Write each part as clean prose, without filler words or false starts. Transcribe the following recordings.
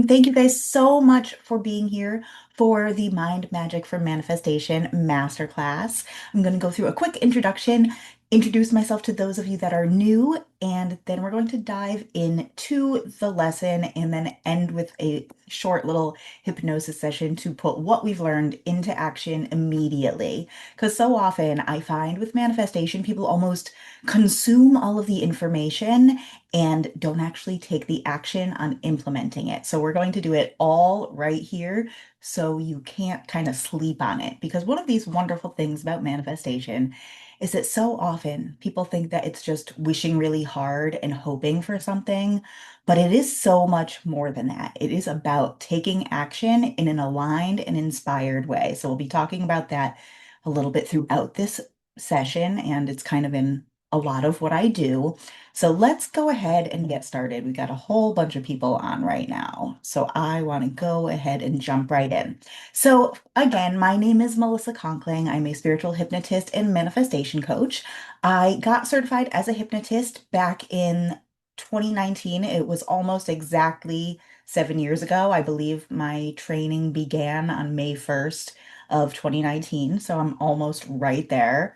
Thank you guys so much for being here for the Mind Magic for Manifestation Masterclass. I'm going to go through a quick introduction, introduce myself to those of you that are new, and then we're going to dive into the lesson and then end with a short little hypnosis session to put what we've learned into action immediately. Because so often I find with manifestation, people almost consume all of the information and don't actually take the action on implementing it. So we're going to do it all right here so you can't kind of sleep on it. Because one of these wonderful things about manifestation is that so often people think that it's just wishing really hard and hoping for something, but it is so much more than that. It is about taking action in an aligned and inspired way. So we'll be talking about that a little bit throughout this session, and it's kind of in a lot of what I do. So let's go ahead and get started. We got a whole bunch of people on right now. So I want to go ahead and jump right in. So again, my name is Melissa Conkling. I'm a spiritual hypnotist and manifestation coach. I got certified as a hypnotist back in 2019. It was almost exactly 7 years ago. I believe my training began on May 1st of 2019. So I'm almost right there.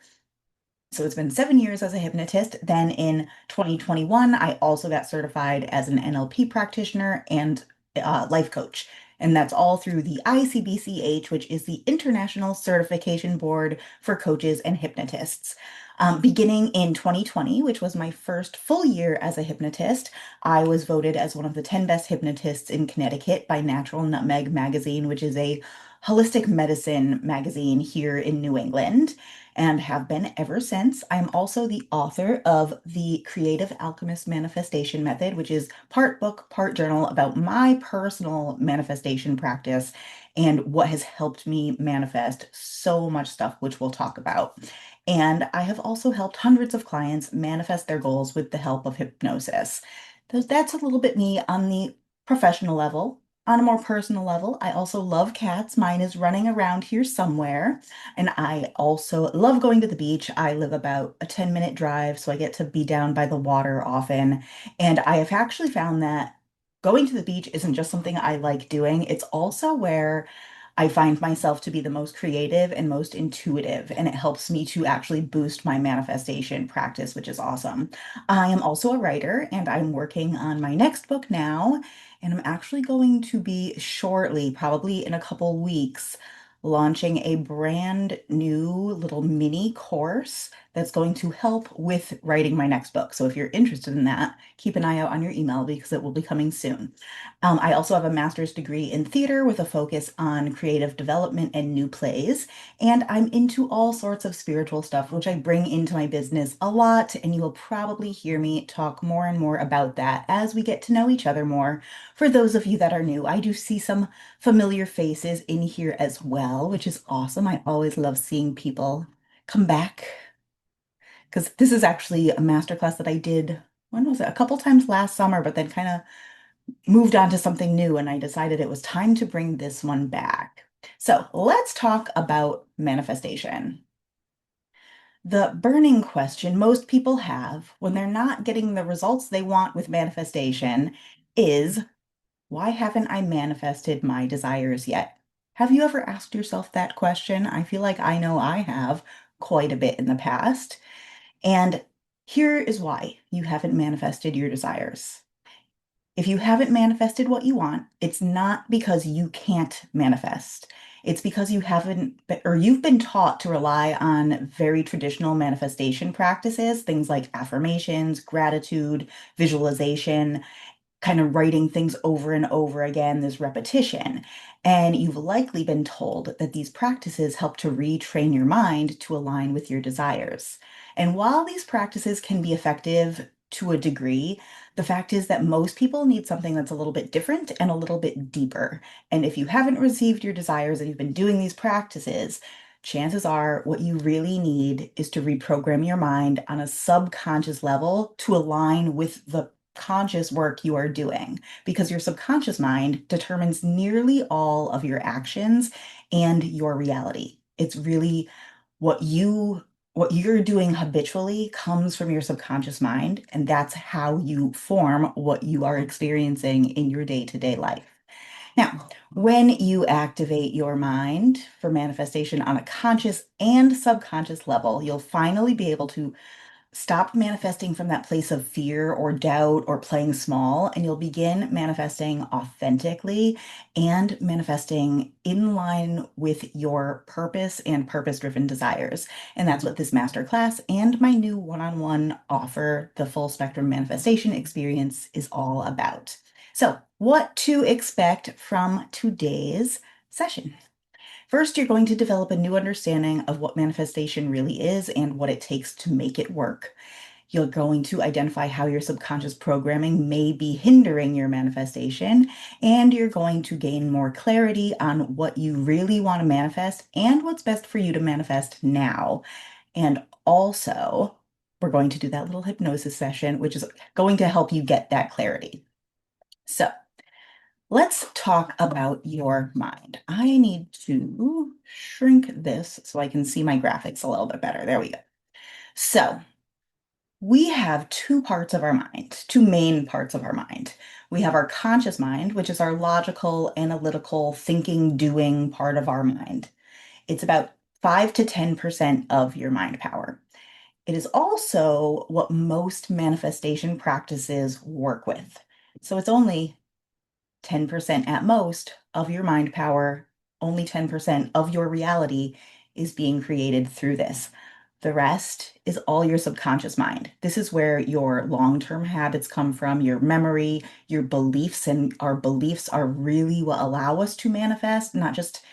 So it's been 7 years as a hypnotist. Then in 2021, I also got certified as an NLP practitioner and life coach. And that's all through the ICBCH, which is the International Certification Board for Coaches and Hypnotists. Beginning in 2020, which was my first full year as a hypnotist, I was voted as one of the 10 best hypnotists in Connecticut by Natural Nutmeg Magazine, which is a holistic medicine magazine here in New England and have been ever since. I'm also the author of the Creative Alchemist Manifestation Method, which is part book, part journal about my personal manifestation practice and what has helped me manifest so much stuff, which we'll talk about. And I have also helped hundreds of clients manifest their goals with the help of hypnosis. That's a little bit me on the professional level. On a more personal level, I also love cats. Mine is running around here somewhere. And I also love going to the beach. I live about a 10-minute drive, so I get to be down by the water often. And I have actually found that going to the beach isn't just something I like doing, it's also where I find myself to be the most creative and most intuitive, and it helps me to actually boost my manifestation practice, which is awesome. I am also a writer, and I'm working on my next book now, and I'm actually going to be shortly, probably in a couple weeks, launching a brand new little mini course that's going to help with writing my next book. So if you're interested in that, keep an eye out on your email because it will be coming soon. I also have a master's degree in theater with a focus on creative development and new plays. And I'm into all sorts of spiritual stuff, which I bring into my business a lot. And you will probably hear me talk more and more about that as we get to know each other more. For those of you that are new, I do see some familiar faces in here as well, which is awesome. I always love seeing people come back because this is actually a masterclass that I did, when was it? A couple times last summer, but then kind of moved on to something new and I decided it was time to bring this one back. So let's talk about manifestation. The burning question most people have when they're not getting the results they want with manifestation is, why haven't I manifested my desires yet? Have you ever asked yourself that question? I feel like I know I have quite a bit in the past. And here is why you haven't manifested your desires. If you haven't manifested what you want, it's not because you can't manifest. It's because you haven't, or you've been taught to rely on very traditional manifestation practices, things like affirmations, gratitude, visualization, kind of writing things over and over again, there's repetition. And you've likely been told that these practices help to retrain your mind to align with your desires. And while these practices can be effective to a degree, the fact is that most people need something that's a little bit different and a little bit deeper. And if you haven't received your desires and you've been doing these practices, chances are what you really need is to reprogram your mind on a subconscious level to align with the conscious work you are doing, because your subconscious mind determines nearly all of your actions and your reality. It's really what you're doing habitually comes from your subconscious mind, and that's how you form what you are experiencing in your day-to-day life. Now, when you activate your mind for manifestation on a conscious and subconscious level, you'll finally be able to stop manifesting from that place of fear or doubt or playing small, and you'll begin manifesting authentically and manifesting in line with your purpose and purpose-driven desires. And that's what this masterclass and my new one-on-one offer, the full spectrum manifestation experience, is all about. So, what to expect from today's session? First, you're going to develop a new understanding of what manifestation really is and what it takes to make it work. You're going to identify how your subconscious programming may be hindering your manifestation, and you're going to gain more clarity on what you really want to manifest and what's best for you to manifest now. And also, we're going to do that little hypnosis session, which is going to help you get that clarity. So, let's talk about your mind. I need to shrink this so I can see my graphics a little bit better. There we go. So we have two parts of our mind, two main parts of our mind. We have our conscious mind, which is our logical, analytical, thinking, doing part of our mind. It's about 5 to 10% of your mind power. It is also what most manifestation practices work with. So it's only 10% at most of your mind power, only 10% of your reality is being created through this. The rest is all your subconscious mind. This is where your long-term habits come from, your memory, your beliefs, and our beliefs are really what allow us to manifest, not just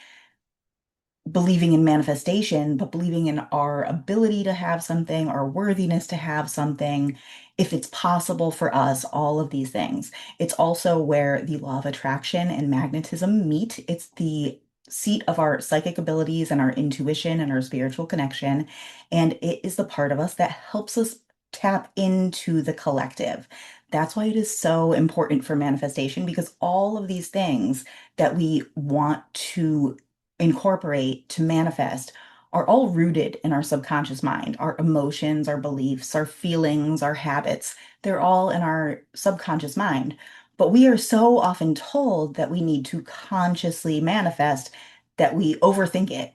believing in manifestation, but believing in our ability to have something, our worthiness to have something, if it's possible for us, all of these things. It's also where the law of attraction and magnetism meet. It's the seat of our psychic abilities and our intuition and our spiritual connection. And it is the part of us that helps us tap into the collective. That's why it is so important for manifestation, because all of these things that we want to incorporate to manifest are all rooted in our subconscious mind. Our emotions, our beliefs, our feelings, our habits, they're all in our subconscious mind. But we are so often told that we need to consciously manifest that we overthink it.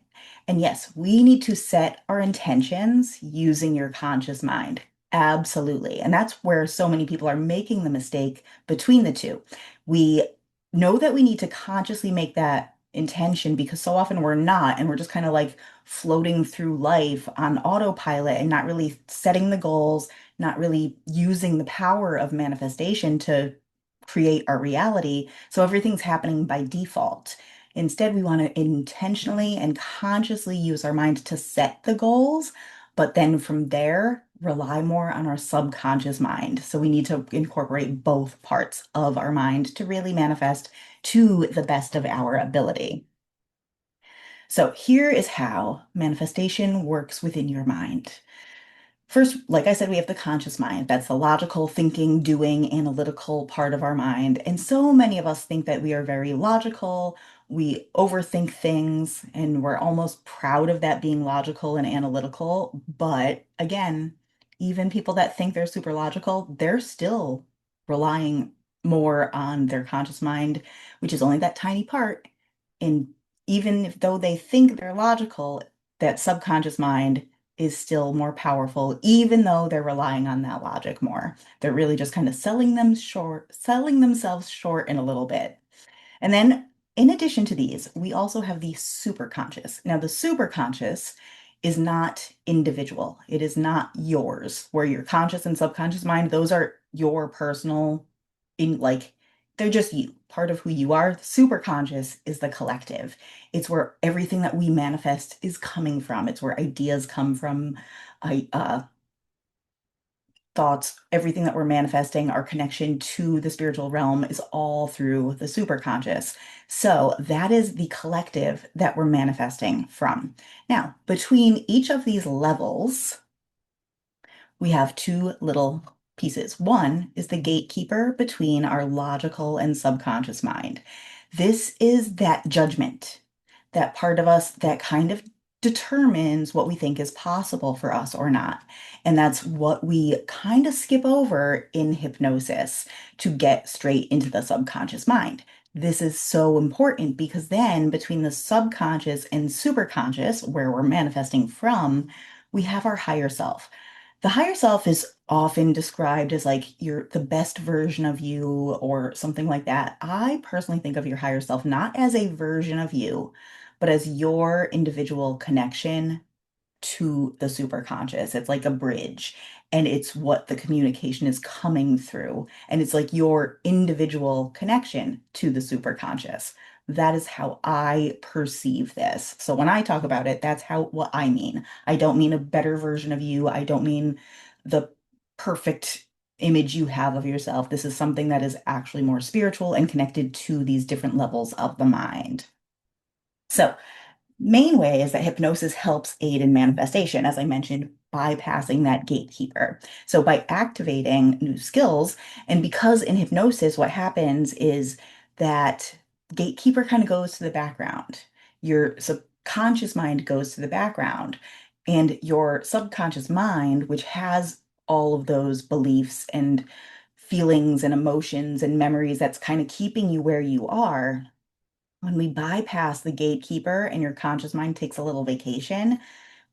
And yes, we need to set our intentions using your conscious mind. Absolutely. And that's where so many people are making the mistake between the two. We know that we need to consciously make that intention because so often we're not, and we're just kind of like floating through life on autopilot and not really setting the goals, not really using the power of manifestation to create our reality. So everything's happening by default. Instead, we want to intentionally and consciously use our mind to set the goals, but then from there, rely more on our subconscious mind. So we need to incorporate both parts of our mind to really manifest to the best of our ability. So here is how manifestation works within your mind. First, like I said, we have the conscious mind. That's the logical, thinking, doing, analytical part of our mind. And so many of us think that we are very logical. We overthink things, and we're almost proud of that being logical and analytical. But again, even people that think they're super logical, they're still relying more on their conscious mind, which is only that tiny part. And even if though they think they're logical, that subconscious mind is still more powerful, even though they're relying on that logic more. They're really just kind of selling themselves short in a little bit. And then in addition to these, we also have the superconscious. Now, the superconscious is not individual. It is not yours, where your conscious and subconscious mind, those are your personal, in like, they're just you, part of who you are. The superconscious is the collective. It's where everything that we manifest is coming from. It's where ideas come from, uh, thoughts, everything that we're manifesting, our connection to the spiritual realm is all through the superconscious. So that is the collective that we're manifesting from. Now, between each of these levels, we have two little pieces. One is the gatekeeper between our logical and subconscious mind. This is that judgment, that part of us that kind of determines what we think is possible for us or not. And that's what we kind of skip over in hypnosis to get straight into the subconscious mind. this is so important because then between the subconscious and superconscious, where we're manifesting from, we have our higher self. The higher self is often described as like you're the best version of you or something like that. I personally think of your higher self not as a version of you, but as your individual connection to the superconscious. It's like a bridge, and it's what the communication is coming through. And it's like your individual connection to the superconscious. That is how I perceive this. So when I talk about it, that's how what I mean. I don't mean a better version of you. I don't mean the perfect image you have of yourself. This is something that is actually more spiritual and connected to these different levels of the mind. So, main way is that hypnosis helps aid in manifestation, as I mentioned, bypassing that gatekeeper. So by activating new skills, and because in hypnosis, what happens is that gatekeeper kind of goes to the background. Your subconscious mind goes to the background, and your subconscious mind, which has all of those beliefs and feelings and emotions and memories that's kind of keeping you where you are, when we bypass the gatekeeper and your conscious mind takes a little vacation,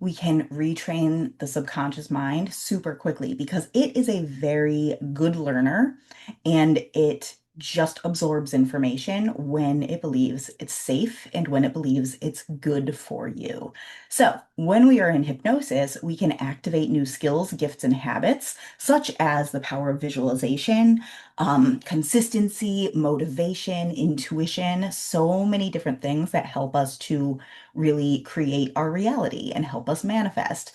we can retrain the subconscious mind super quickly because it is a very good learner and it just absorbs information when it believes it's safe and when it believes it's good for you. So, when we are in hypnosis, we can activate new skills, gifts, and habits, such as the power of visualization, consistency, motivation, intuition, so many different things that help us to really create our reality and help us manifest.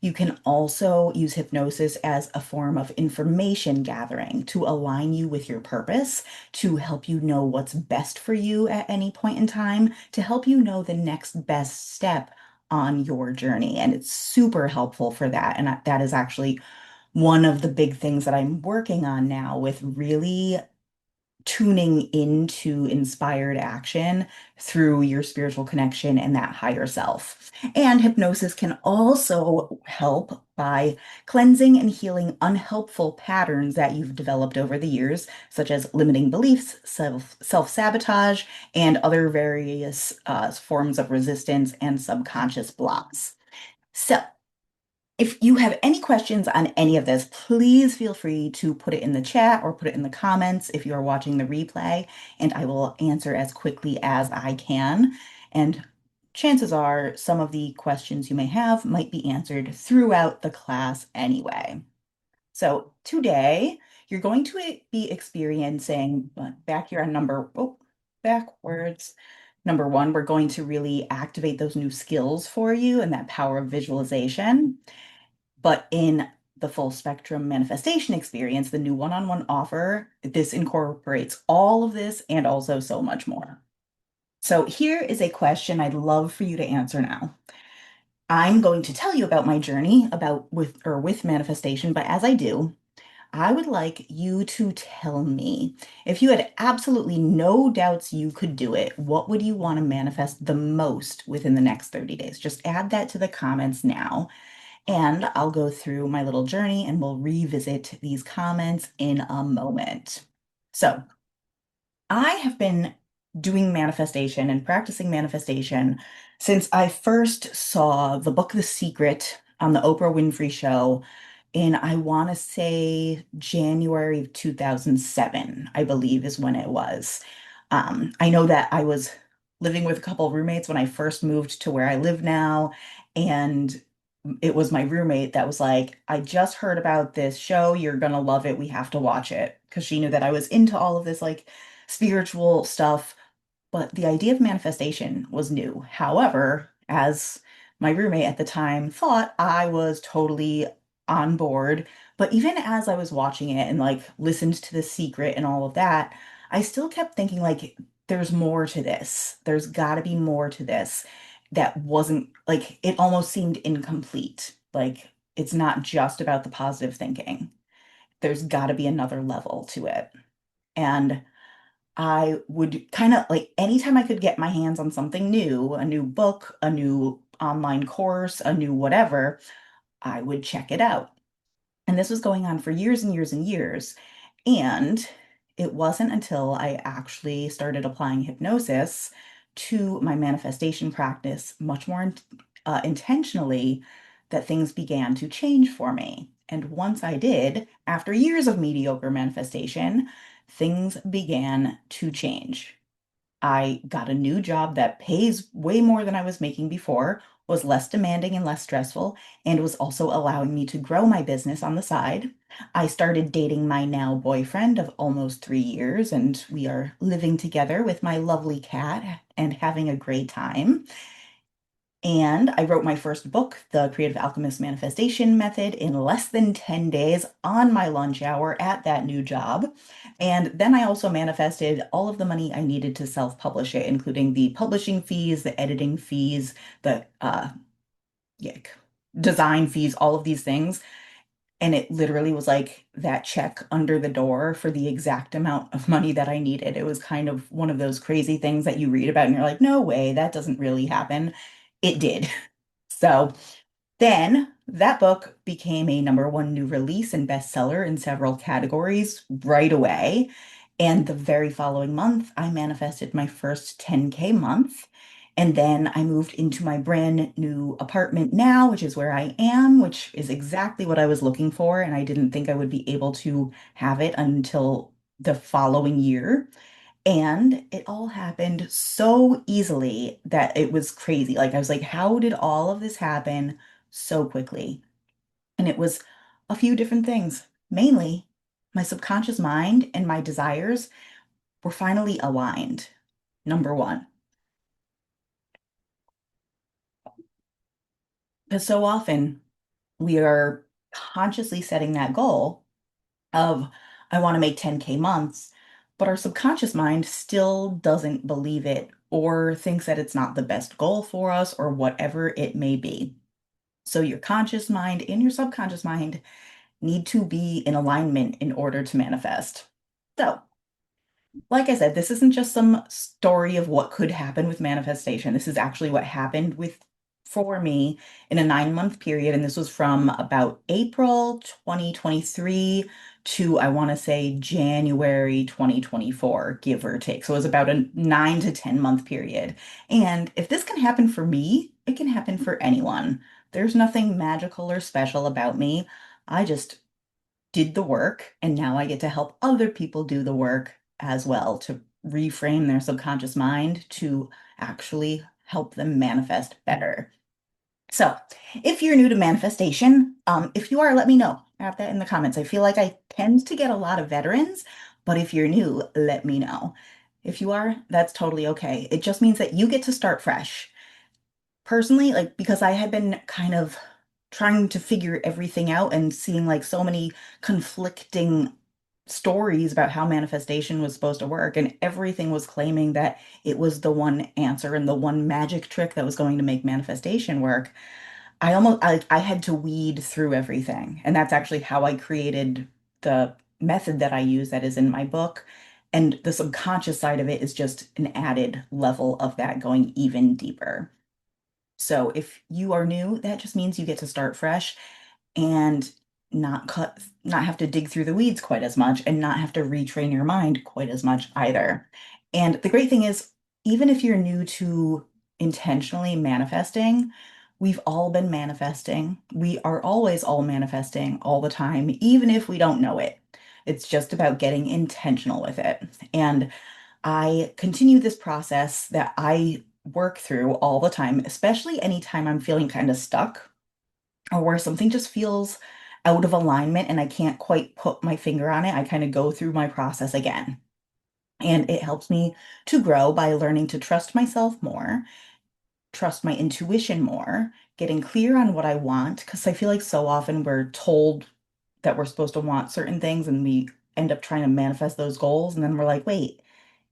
You can also use hypnosis as a form of information gathering to align you with your purpose, to help you know what's best for you at any point in time, to help you know the next best step on your journey. And it's super helpful for that. And that is actually one of the big things that I'm working on now with really tuning into inspired action through your spiritual connection and that higher self. And hypnosis can also help by cleansing and healing unhelpful patterns that you've developed over the years, such as limiting beliefs, self-sabotage, and other various forms of resistance and subconscious blocks. So, if you have any questions on any of this, please feel free to put it in the chat or put it in the comments if you are watching the replay, and I will answer as quickly as I can. And chances are some of the questions you may have might be answered throughout the class anyway. So today, you're going to be experiencing, back here on backwards. Number one, we're going to really activate those new skills for you and that power of visualization. But in the full spectrum manifestation experience, the new one-on-one offer, this incorporates all of this and also so much more. So here is a question I'd love for you to answer now. I'm going to tell you about my journey about with manifestation, but as I do, I would like you to tell me if you had absolutely no doubts you could do it, what would you want to manifest the most within the next 30 days? Just add that to the comments now. And I'll go through my little journey and we'll revisit these comments in a moment. So, I have been doing manifestation and practicing manifestation since I first saw the book The Secret on the Oprah Winfrey Show in, I want to say, January of 2007, I believe is when it was. I know that I was living with a couple of roommates when I first moved to where I live now, and it was my roommate that was like, I just heard about this show. You're gonna love it. We have to watch it. Because she knew that I was into all of this like spiritual stuff, but the idea of manifestation was new. However, as my roommate at the time thought, I was totally on board. But even as I was watching it and like listened to The Secret and all of that, I still kept thinking like there's more to this. There's got to be more to this that wasn't like it almost seemed incomplete. Like it's not just about the positive thinking. There's got to be another level to it. And I would kind of like anytime I could get my hands on something new, a new book, a new online course, a new whatever, I would check it out. And this was going on for years and years and years. And it wasn't until I actually started applying hypnosis to my manifestation practice much more intentionally that things began to change for me. And once I did, after years of mediocre manifestation, things began to change. I got a new job that pays way more than I was making before, was less demanding and less stressful, and was also allowing me to grow my business on the side. I started dating my now boyfriend of almost 3 years, and we are living together with my lovely cat and having a great time. And I wrote my first book, The Creative Alchemist Manifestation Method, in less than 10 days on my lunch hour at that new job. And then I also manifested all of the money I needed to self-publish it, including the publishing fees, the editing fees, the yeah, design fees, all of these things. And it literally was like that check under the door for the exact amount of money that I needed. It was kind of one of those crazy things that you read about and you're like, no way, that doesn't really happen. It did. So then that book became a #1 new release and bestseller in several categories right away. And the very following month, I manifested my first 10K month. And then I moved into my brand new apartment now, which is where I am, which is exactly what I was looking for. And I didn't think I would be able to have it until the following year. And it all happened so easily that it was crazy. Like, I was like, how did all of this happen so quickly? And it was a few different things. Mainly, my subconscious mind and my desires were finally aligned. #1. Because so often we are consciously setting that goal of, I want to make 10K months, but our subconscious mind still doesn't believe it or thinks that it's not the best goal for us or whatever it may be. So your conscious mind and your subconscious mind need to be in alignment in order to manifest. So, like I said, this isn't just some story of what could happen with manifestation. This is actually what happened with for me in a 9-month period. And this was from about April 2023 to, I want to say, January 2024, give or take. So it was about a 9 to 10 month period. And if this can happen for me, it can happen for anyone. There's nothing magical or special about me. I just did the work, and now I get to help other people do the work as well to reframe their subconscious mind to actually help them manifest better. So, if you're new to manifestation, if you are, let me know. Add that in the comments. I feel like I tend to get a lot of veterans, but if you're new, let me know. If you are, that's totally okay. It just means that you get to start fresh. Personally, like, because I had been kind of trying to figure everything out and seeing like so many conflicting stories about how manifestation was supposed to work, and everything was claiming that it was the one answer and the one magic trick that was going to make manifestation work. I had to weed through everything, and that's actually how I created the method that I use that is in my book. And the subconscious side of it is just an added level of that, going even deeper. So if you are new, that just means you get to start fresh and not have to dig through the weeds quite as much and not have to retrain your mind quite as much either. And the great thing is, even if you're new to intentionally manifesting, we've all been manifesting. We are always all manifesting all the time, even if we don't know it. It's just about getting intentional with it. And I continue this process that I work through all the time, especially anytime I'm feeling kind of stuck or where something just feels out of alignment and I can't quite put my finger on it. I kind of go through my process again. And it helps me to grow by learning to trust myself more, trust my intuition more, getting clear on what I want. Because I feel like so often we're told that we're supposed to want certain things and we end up trying to manifest those goals. And then we're like, wait,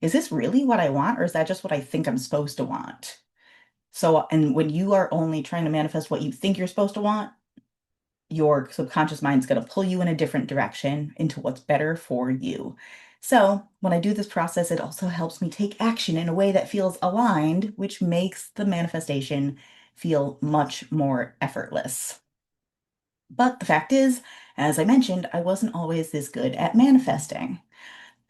is this really what I want? Or is that just what I think I'm supposed to want? So, and when you are only trying to manifest what you think you're supposed to want, your subconscious mind's going to pull you in a different direction into what's better for you. So, when I do this process, it also helps me take action in a way that feels aligned, which makes the manifestation feel much more effortless. But the fact is, as I mentioned, I wasn't always this good at manifesting.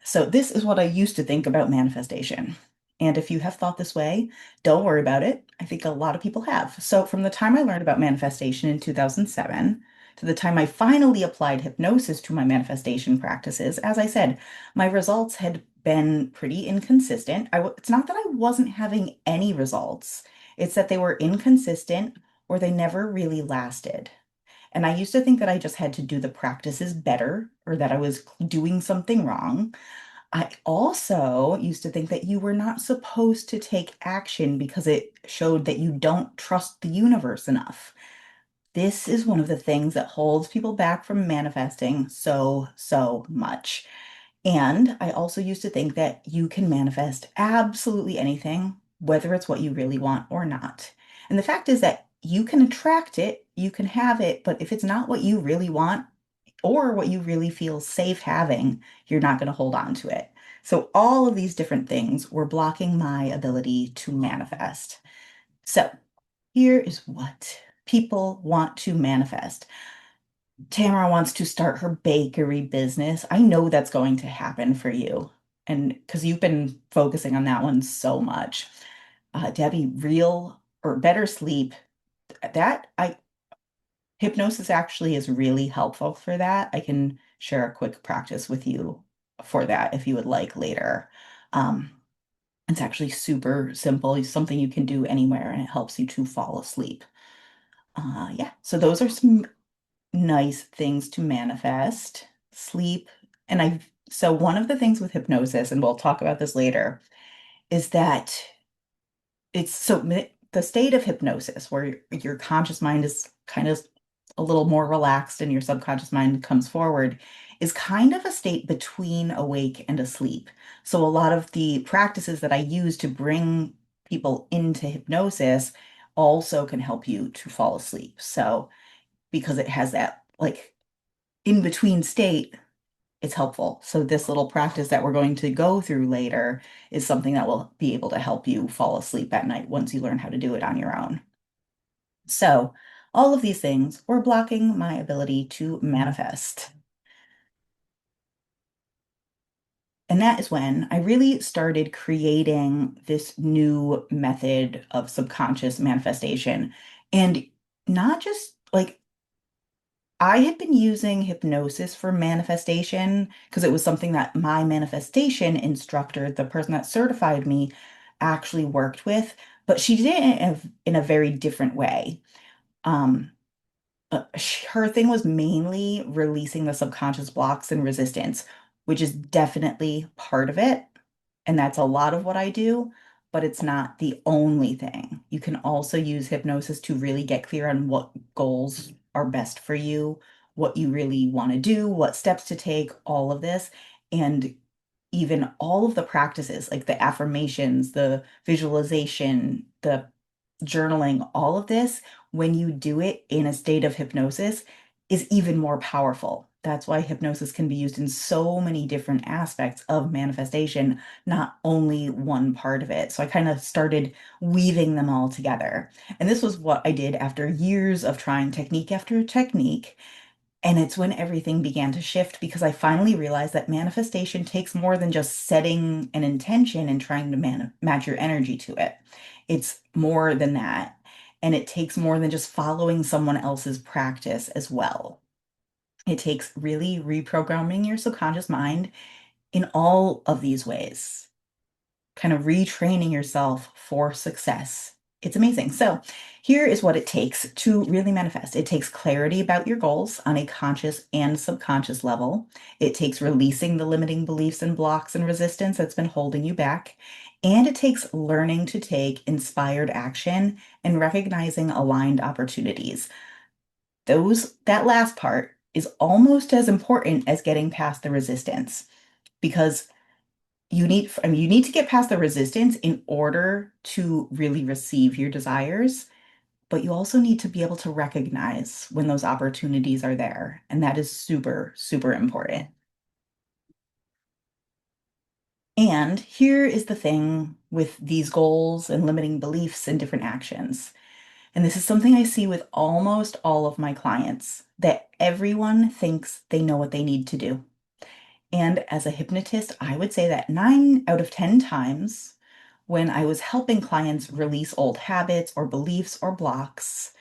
So, this is what I used to think about manifestation. And if you have thought this way, don't worry about it. I think a lot of people have. So, from the time I learned about manifestation in 2007 to the time I finally applied hypnosis to my manifestation practices, as I said, my results had been pretty inconsistent. It's not that I wasn't having any results, it's that they were inconsistent or they never really lasted. And I used to think that I just had to do the practices better or that I was doing something wrong. I also used to think that you were not supposed to take action because it showed that you don't trust the universe enough. This is one of the things that holds people back from manifesting so much. And I also used to think that you can manifest absolutely anything, whether it's what you really want or not. And the fact is that you can attract it, you can have it, but if it's not what you really want, or what you really feel safe having, you're not going to hold on to it. So, all of these different things were blocking my ability to manifest. So, here is what people want to manifest. Tamara wants to start her bakery business. I know that's going to happen for you. And because you've been focusing on that one so much. Debbie, real or better sleep, that I hypnosis actually is really helpful for that. I can share a quick practice with you for that if you would like later. Um, it's actually super simple. It's something you can do anywhere and it helps you to fall asleep. Yeah, so those are some nice things to manifest. Sleep. And so one of the things with hypnosis, and we'll talk about this later, is that the state of hypnosis where your conscious mind is kind of a little more relaxed and your subconscious mind comes forward is kind of a state between awake and asleep. So a lot of the practices that I use to bring people into hypnosis also can help you to fall asleep. So because it has that like in between state, it's helpful. So this little practice that we're going to go through later is something that will be able to help you fall asleep at night once you learn how to do it on your own. So all of these things were blocking my ability to manifest. And that is when I really started creating this new method of subconscious manifestation. And not just like I had been using hypnosis for manifestation because it was something that my manifestation instructor, the person that certified me, actually worked with, but she did it in a very different way. Um, Her thing was mainly releasing the subconscious blocks and resistance, which is definitely part of it. And that's a lot of what I do, but it's not the only thing. You can also use hypnosis to really get clear on what goals are best for you, what you really want to do, what steps to take, all of this. And even all of the practices, like the affirmations, the visualization, the journaling, all of this, when you do it in a state of hypnosis, is even more powerful. That's why hypnosis can be used in so many different aspects of manifestation, not only one part of it. So I kind of started weaving them all together. And this was what I did after years of trying technique after technique. And it's when everything began to shift because I finally realized that manifestation takes more than just setting an intention and trying to match your energy to it. It's more than that. And it takes more than just following someone else's practice as well. It takes really reprogramming your subconscious mind in all of these ways, kind of retraining yourself for success. It's amazing. So, here is what it takes to really manifest. It takes clarity about your goals on a conscious and subconscious level. It takes releasing the limiting beliefs and blocks and resistance that's been holding you back. And it takes learning to take inspired action and recognizing aligned opportunities. That last part is almost as important as getting past the resistance because you need to get past the resistance in order to really receive your desires, but you also need to be able to recognize when those opportunities are there, and that is super important. And here is the thing with these goals and limiting beliefs and different actions. And this is something I see with almost all of my clients, that everyone thinks they know what they need to do. And as a hypnotist, I would say that 9 out of 10 times when I was helping clients release old habits or beliefs or blocks,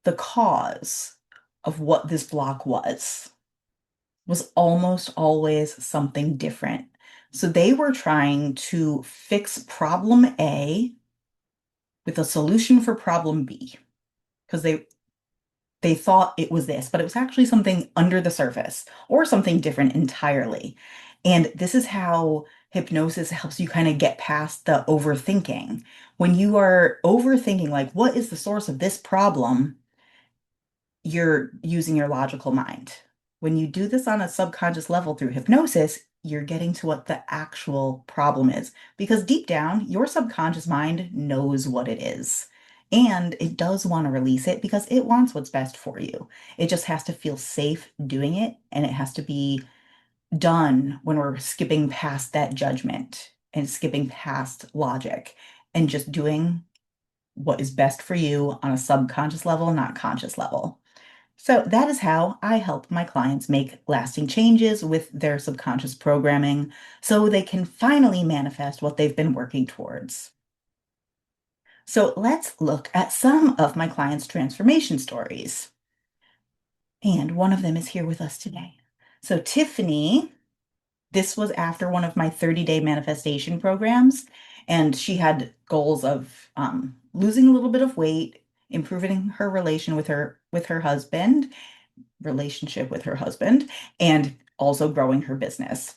the cause of what this block was almost always something different. So they were trying to fix problem A with a solution for problem B because they thought it was this, but it was actually something under the surface or something different entirely. And this is how hypnosis helps you kind of get past the overthinking. When you are overthinking, like, what is the source of this problem? You're using your logical mind. When you do this on a subconscious level through hypnosis, you're getting to what the actual problem is. Because deep down, your subconscious mind knows what it is. And it does want to release it because it wants what's best for you. It just has to feel safe doing it. And it has to be done when we're skipping past that judgment and skipping past logic and just doing what is best for you on a subconscious level, not conscious level. So that is how I help my clients make lasting changes with their subconscious programming so they can finally manifest what they've been working towards. So let's look at some of my clients' transformation stories. And one of them is here with us today. So Tiffany, this was after one of my 30-day manifestation programs, and she had goals of losing a little bit of weight, improving her relationship with her husband, and also growing her business.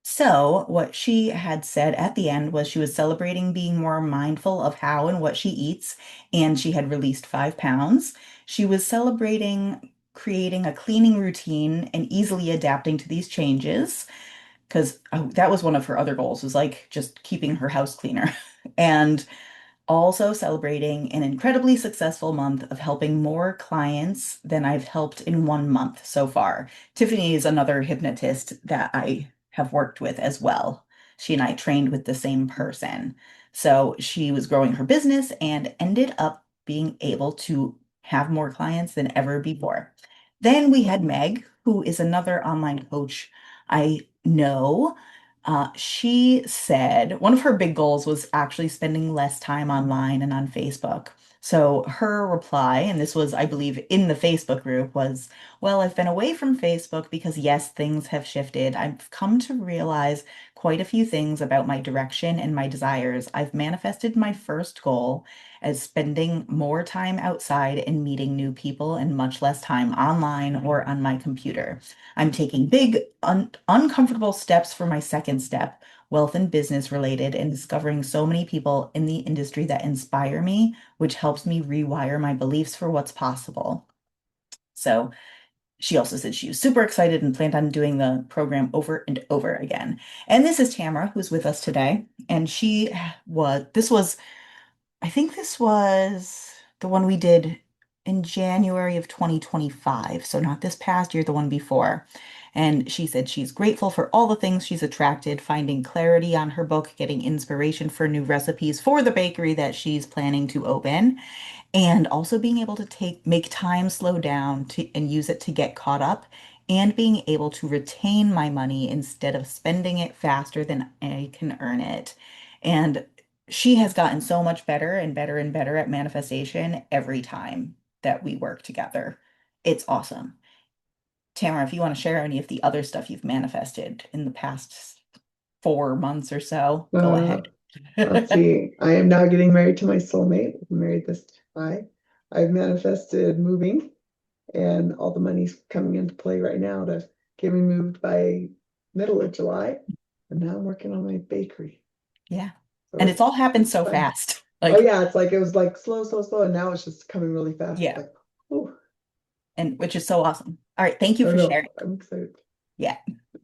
So, what she had said at the end was she was celebrating being more mindful of how and what she eats, and she had released 5 pounds. She was celebrating creating a cleaning routine and easily adapting to these changes because that was one of her other goals, was like just keeping her house cleaner. And also celebrating an incredibly successful month of helping more clients than I've helped in 1 month so far. Tiffany is another hypnotist that I have worked with as well. She and I trained with the same person. So she was growing her business and ended up being able to have more clients than ever before. Then we had Meg, who is another online coach I know. She said one of her big goals was actually spending less time online and on Facebook. So her reply, and this was, I believe, in the Facebook group, was, well, I've been away from Facebook because, yes, things have shifted. I've come to realize quite a few things about my direction and my desires. I've manifested my first goal as spending more time outside and meeting new people and much less time online or on my computer. I'm taking big, uncomfortable steps for my second step, wealth and business related, and discovering so many people in the industry that inspire me, which helps me rewire my beliefs for what's possible. So she also said she was super excited and planned on doing the program over and over again. And this is Tamara, who's with us today. And this was I think this was the one we did in January of 2025. So not this past year, the one before. And she said she's grateful for all the things she's attracted, finding clarity on her book, getting inspiration for new recipes for the bakery that she's planning to open, and also being able to make time slow down and use it to get caught up, and being able to retain my money instead of spending it faster than I can earn it. And she has gotten so much better and better and better at manifestation every time that we work together. It's awesome. Tamara, if you want to share any of the other stuff you've manifested in the past 4 months or so, go Uh, ahead. let's see. I am now getting married to my soulmate. I'm married this July. I've manifested moving, and all the money's coming into play right now to get me moved by middle of July. And now I'm working on my bakery. Yeah. So And it's all happened it's so fun. fast. Oh Like, yeah, it's like it was like slow, slow, slow, and now it's just coming really fast. It's yeah. like, oh, And which is so awesome. All right, thank I you don't for know. sharing. I'm excited. Yeah,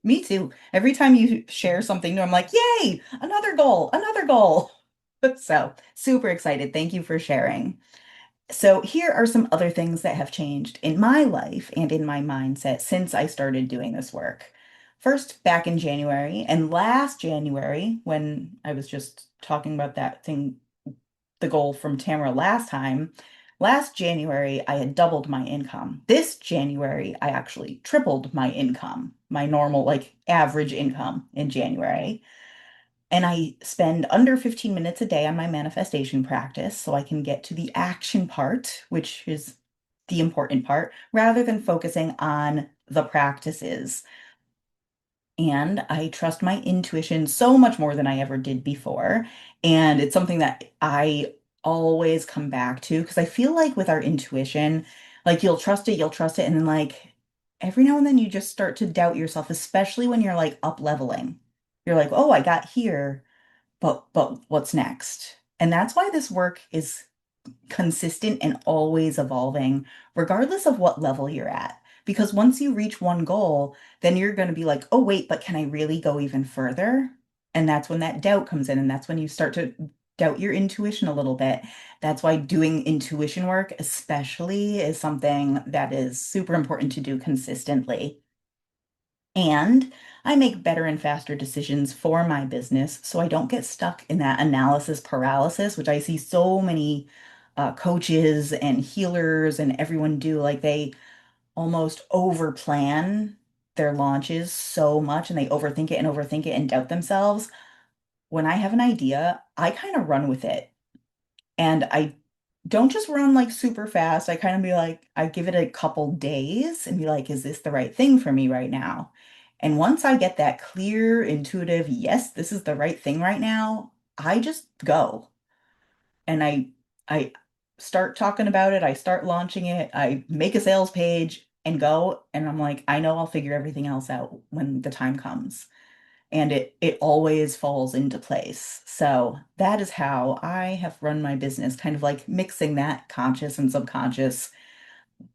me too. Every time you share something new, I'm like, yay, another goal, another goal. So super excited. Thank you for sharing. So here are some other things that have changed in my life and in my mindset since I started doing this work. First, back in January and last January, when I was just talking about that thing, the goal from Tamara last time, Last January, I had doubled my income. This January, I actually tripled my income, my normal, like average income in January. And I spend under 15 minutes a day on my manifestation practice so I can get to the action part, which is the important part, rather than focusing on the practices. And I trust my intuition so much more than I ever did before. And it's something that I always come back to because I feel like with our intuition, like you'll trust it, and then like every now and then you just start to doubt yourself, especially when you're like up leveling. You're like, oh, I got here, but what's next? And that's why this work is consistent and always evolving, regardless of what level you're at. Because once you reach one goal, then you're going to be like, oh, wait, but can I really go even further? And that's when that doubt comes in. And that's when you start to doubt your intuition a little bit. That's why doing intuition work, especially, is something that is super important to do consistently. And I make better and faster decisions for my business so I don't get stuck in that analysis paralysis, which I see so many coaches and healers and everyone do. Like they almost over plan their launches so much and they overthink it and doubt themselves. When I have an idea, I kind of run with it. And I don't just run like super fast. I kind of be like, I give it a couple days and be like, is this the right thing for me right now? And once I get that clear, intuitive, yes, this is the right thing right now, I just go. And I start talking about it, I start launching it, I make a sales page and go. And I'm like, I know I'll figure everything else out when the time comes, and it always falls into place. So that is how I have run my business, kind of like mixing that conscious and subconscious,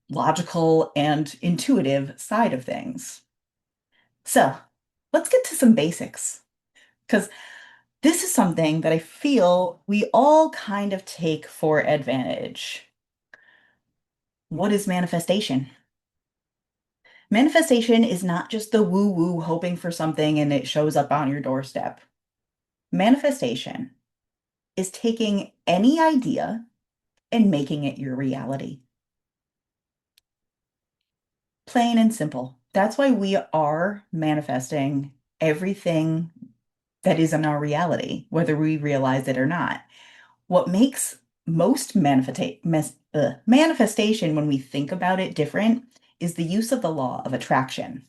logical and intuitive side of things. So let's get to some basics because this is something that I feel we all kind of take for advantage. What is manifestation? Manifestation is not just the woo woo hoping for something and it shows up on your doorstep. Manifestation is taking any idea and making it your reality. Plain and simple. That's why we are manifesting everything that is in our reality, whether we realize it or not. What makes most manifestation, when we think about it, different is the use of the law of attraction.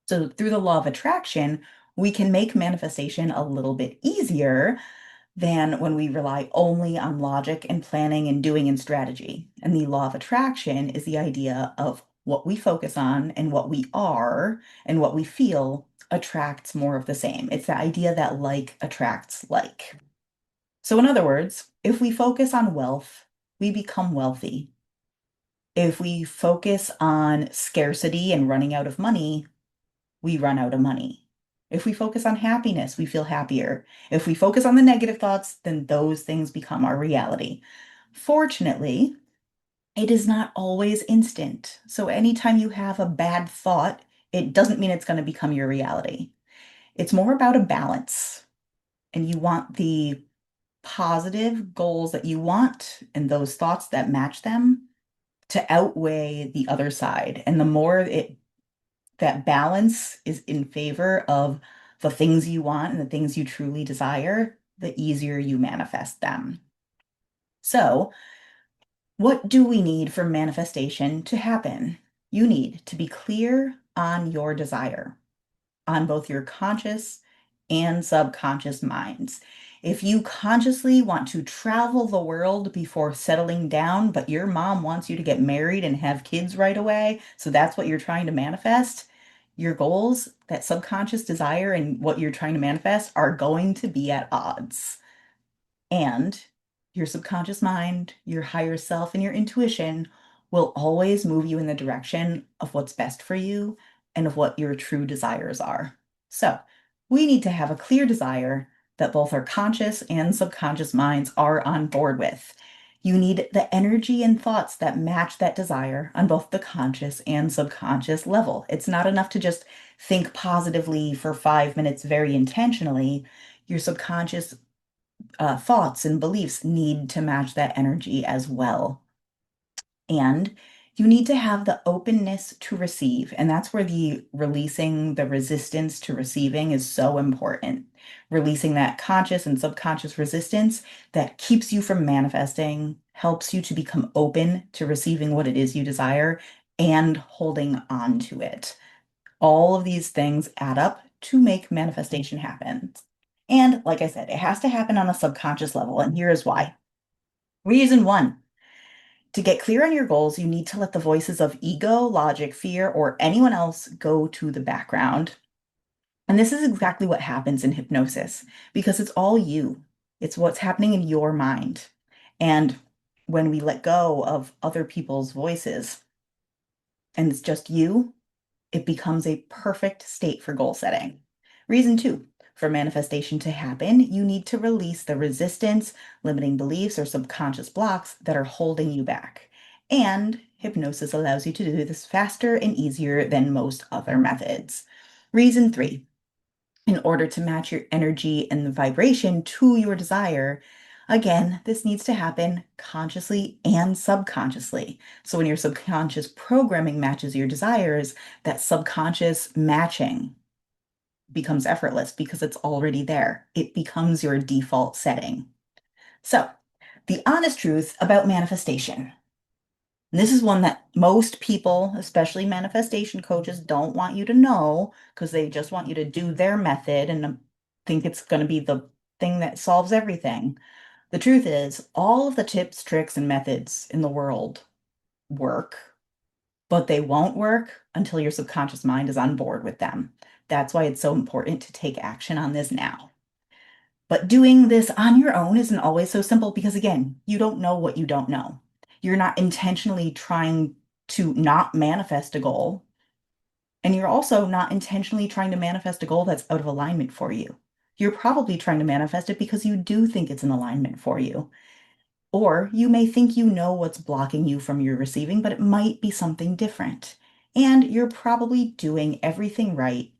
So, through the law of attraction, we can make manifestation a little bit easier than when we rely only on logic and planning and doing and strategy. And the law of attraction is the idea of what we focus on and what we are and what we feel attracts more of the same. It's the idea that like attracts like. So, in other words, if we focus on wealth, we become wealthy. If we focus on scarcity and running out of money, we run out of money. If we focus on happiness, we feel happier. If we focus on the negative thoughts, then those things become our reality. Fortunately, it is not always instant. So anytime you have a bad thought, it doesn't mean it's going to become your reality. It's more about a balance. And you want the positive goals that you want and those thoughts that match them to outweigh the other side. And the more that balance is in favor of the things you want and the things you truly desire, the easier you manifest them. So, what do we need for manifestation to happen? You need to be clear on your desire, on both your conscious and subconscious minds. If you consciously want to travel the world before settling down, but your mom wants you to get married and have kids right away, so that's what you're trying to manifest, your goals, that subconscious desire, and what you're trying to manifest are going to be at odds. And your subconscious mind, your higher self, and your intuition will always move you in the direction of what's best for you and of what your true desires are. So, we need to have a clear desire that both our conscious and subconscious minds are on board with. You need the energy and thoughts that match that desire on both the conscious and subconscious level. It's not enough to just think positively for 5 minutes very intentionally. Your subconscious thoughts and beliefs need to match that energy as well. And you need to have the openness to receive. And that's where the releasing the resistance to receiving is so important. Releasing that conscious and subconscious resistance that keeps you from manifesting, helps you to become open to receiving what it is you desire and holding on to it. All of these things add up to make manifestation happen. And like I said, it has to happen on a subconscious level. And here is why. Reason one. To get clear on your goals, you need to let the voices of ego, logic, fear, or anyone else go to the background. And this is exactly what happens in hypnosis because it's all you. It's what's happening in your mind. And when we let go of other people's voices and it's just you, it becomes a perfect state for goal setting. Reason two, for manifestation to happen, you need to release the resistance, limiting beliefs, or subconscious blocks that are holding you back. And hypnosis allows you to do this faster and easier than most other methods. Reason three, in order to match your energy and the vibration to your desire. Again, this needs to happen consciously and subconsciously. So when your subconscious programming matches your desires, that subconscious matching becomes effortless because it's already there. It becomes your default setting. So, the honest truth about manifestation. And this is one that most people, especially manifestation coaches, don't want you to know because they just want you to do their method and think it's going to be the thing that solves everything. The truth is, all of the tips, tricks, and methods in the world work, but they won't work until your subconscious mind is on board with them. That's why it's so important to take action on this now. But doing this on your own isn't always so simple because, again, you don't know what you don't know. You're not intentionally trying to not manifest a goal, and you're also not intentionally trying to manifest a goal that's out of alignment for you. You're probably trying to manifest it because you do think it's in alignment for you. Or you may think you know what's blocking you from your receiving, but it might be something different. And you're probably doing everything right,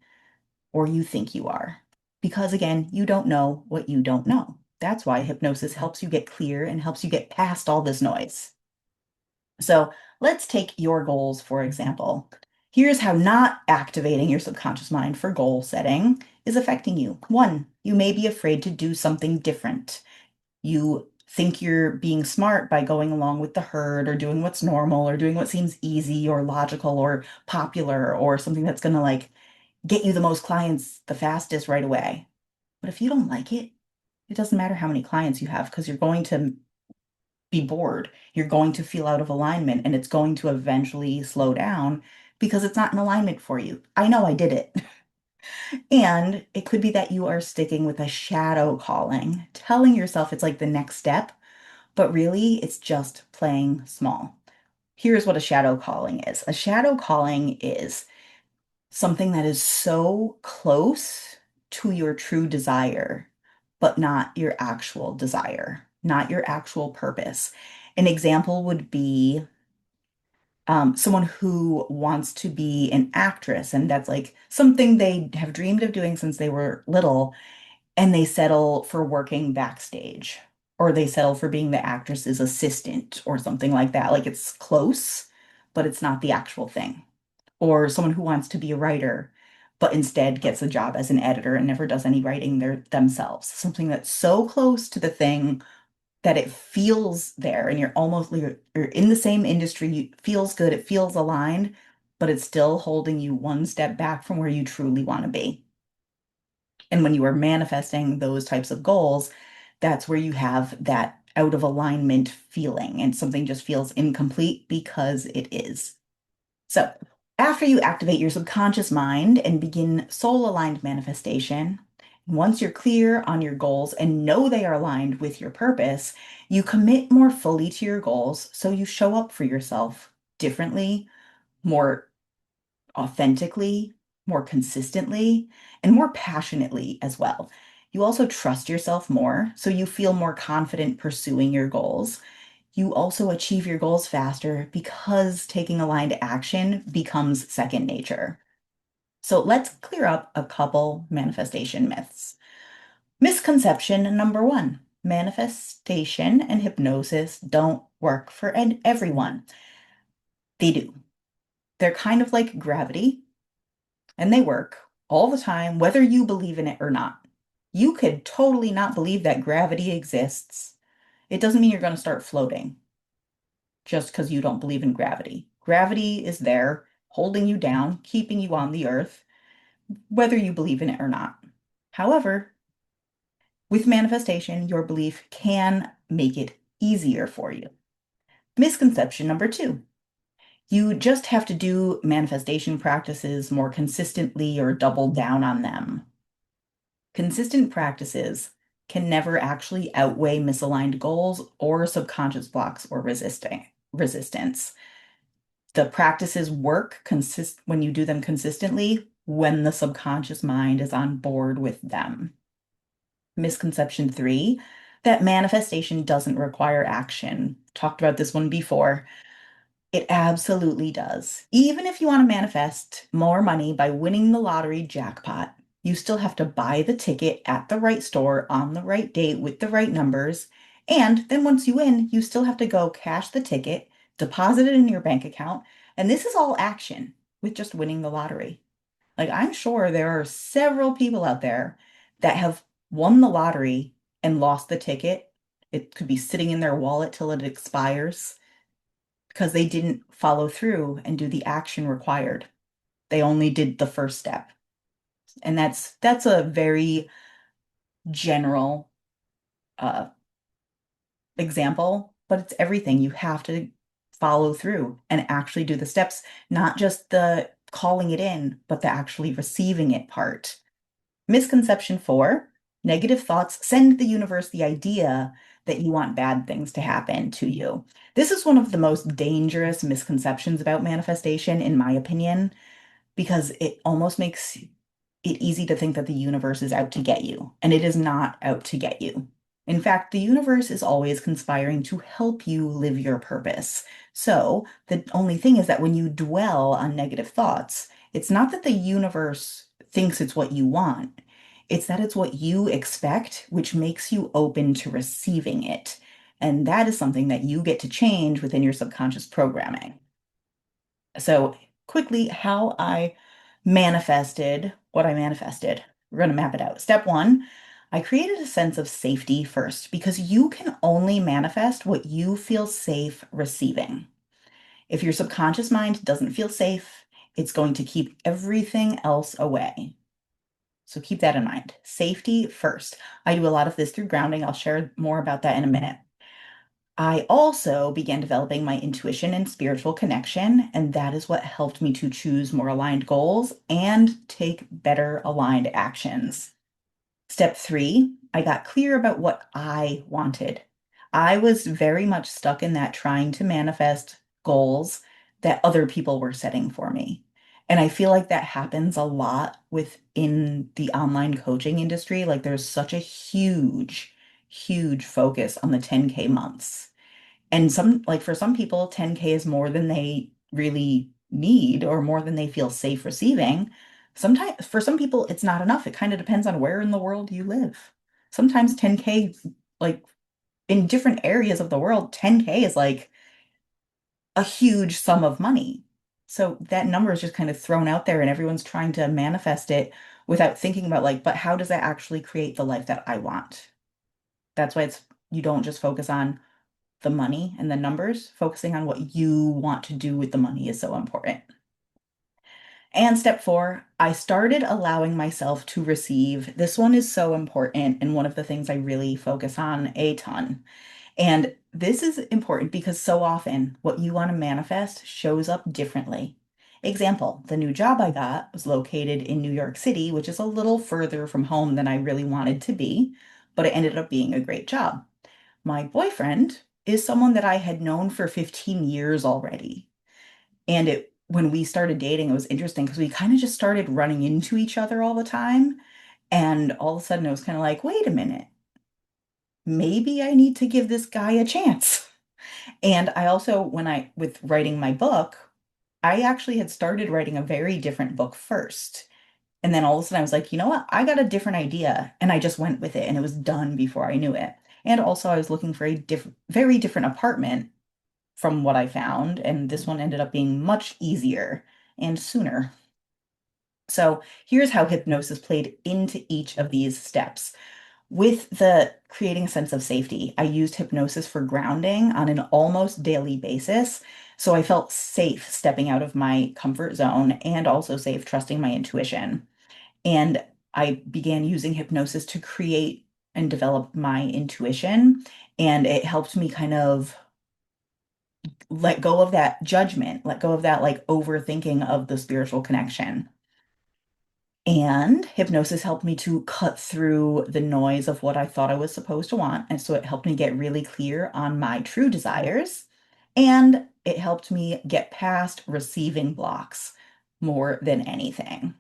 or you think you are. Because again, you don't know what you don't know. That's why hypnosis helps you get clear and helps you get past all this noise. So let's take your goals, for example. Here's how not activating your subconscious mind for goal setting is affecting you. One, you may be afraid to do something different. You think you're being smart by going along with the herd or doing what's normal or doing what seems easy or logical or popular or something that's going to like get you the most clients the fastest right away. But if you don't like it, it doesn't matter how many clients you have because you're going to be bored. You're going to feel out of alignment and it's going to eventually slow down because it's not in alignment for you. I know I did it. And it could be that you are sticking with a shadow calling, telling yourself it's like the next step, but really it's just playing small. Here's what a shadow calling is. A shadow calling is something that is so close to your true desire, but not your actual desire, not your actual purpose. An example would be someone who wants to be an actress, and that's like something they have dreamed of doing since they were little, and they settle for working backstage, or they settle for being the actress's assistant or something like that. Like it's close, but it's not the actual thing. Or someone who wants to be a writer, but instead gets a job as an editor and never does any writing themselves. Something that's so close to the thing that it feels there and you're in the same industry, it feels good, it feels aligned, but it's still holding you one step back from where you truly want to be. And when you are manifesting those types of goals, that's where you have that out of alignment feeling and something just feels incomplete because it is. So, after you activate your subconscious mind and begin soul aligned manifestation, once you're clear on your goals and know they are aligned with your purpose, you commit more fully to your goals so you show up for yourself differently, more authentically, more consistently, and more passionately as well. You also trust yourself more, so you feel more confident pursuing your goals. You also achieve your goals faster because taking aligned action becomes second nature. So let's clear up a couple manifestation myths. Misconception number one, manifestation and hypnosis don't work for everyone. They do. They're kind of like gravity, and they work all the time, whether you believe in it or not. You could totally not believe that gravity exists. It doesn't mean you're going to start floating just because you don't believe in gravity. Gravity is there, holding you down, keeping you on the earth, whether you believe in it or not. However, with manifestation, your belief can make it easier for you. Misconception number two. You just have to do manifestation practices more consistently or double down on them. Consistent practices can never actually outweigh misaligned goals or subconscious blocks or resistance. The practices work when you do them consistently when the subconscious mind is on board with them. Misconception three, that manifestation doesn't require action. Talked about this one before. It absolutely does. Even if you want to manifest more money by winning the lottery jackpot, you still have to buy the ticket at the right store on the right date with the right numbers. And then once you win, you still have to go cash the ticket, deposit it in your bank account. And this is all action with just winning the lottery. Like, I'm sure there are several people out there that have won the lottery and lost the ticket. It could be sitting in their wallet till it expires because they didn't follow through and do the action required. They only did the first step. And that's a very general uh, example, but it's everything. You have to follow through and actually do the steps, not just the calling it in, but the actually receiving it part. Misconception four, negative thoughts send the universe the idea that you want bad things to happen to you. This is one of the most dangerous misconceptions about manifestation, in my opinion, because it almost makes it easy to think that the universe is out to get you, and it is not out to get you. In fact, the universe is always conspiring to help you live your purpose. So, the only thing is that when you dwell on negative thoughts, it's not that the universe thinks it's what you want, it's that it's what you expect, which makes you open to receiving it. And that is something that you get to change within your subconscious programming. So, quickly, how I manifested what I manifested. We're going to map it out. Step one, I created a sense of safety first because you can only manifest what you feel safe receiving. If your subconscious mind doesn't feel safe, it's going to keep everything else away. So keep that in mind. Safety first. I do a lot of this through grounding. I'll share more about that in a minute. I also began developing my intuition and spiritual connection, and that is what helped me to choose more aligned goals and take better aligned actions. Step three, I got clear about what I wanted. I was very much stuck in that trying to manifest goals that other people were setting for me. And I feel like that happens a lot within the online coaching industry. Like there's such a huge focus on the 10K months. And like for some people, 10K is more than they really need or more than they feel safe receiving. Sometimes for some people, it's not enough. It kind of depends on where in the world you live. Sometimes 10K, like in different areas of the world, 10K is like a huge sum of money. So that number is just kind of thrown out there and everyone's trying to manifest it without thinking about like, but how does that actually create the life that I want? That's why you don't just focus on the money and the numbers, focusing on what you want to do with the money is so important. And step four, I started allowing myself to receive. This one is so important and one of the things I really focus on a ton. And this is important because so often what you want to manifest shows up differently. Example, the new job I got was located in New York City, which is a little further from home than I really wanted to be, but it ended up being a great job. My boyfriend is someone that I had known for 15 years already. And when we started dating, it was interesting because we kind of just started running into each other all the time. And all of a sudden it was kind of like, wait a minute, maybe I need to give this guy a chance. And I also, with writing my book, I actually had started writing a very different book first. And then all of a sudden I was like, you know what? I got a different idea. And I just went with it and it was done before I knew it. And also I was looking for a very different apartment from what I found, and this one ended up being much easier and sooner. So here's how hypnosis played into each of these steps. With the creating a sense of safety, I used hypnosis for grounding on an almost daily basis. So I felt safe stepping out of my comfort zone and also safe trusting my intuition. And I began using hypnosis to create and develop my intuition. And it helped me kind of let go of that judgment, let go of that like overthinking of the spiritual connection. And hypnosis helped me to cut through the noise of what I thought I was supposed to want. And so it helped me get really clear on my true desires. And it helped me get past receiving blocks more than anything.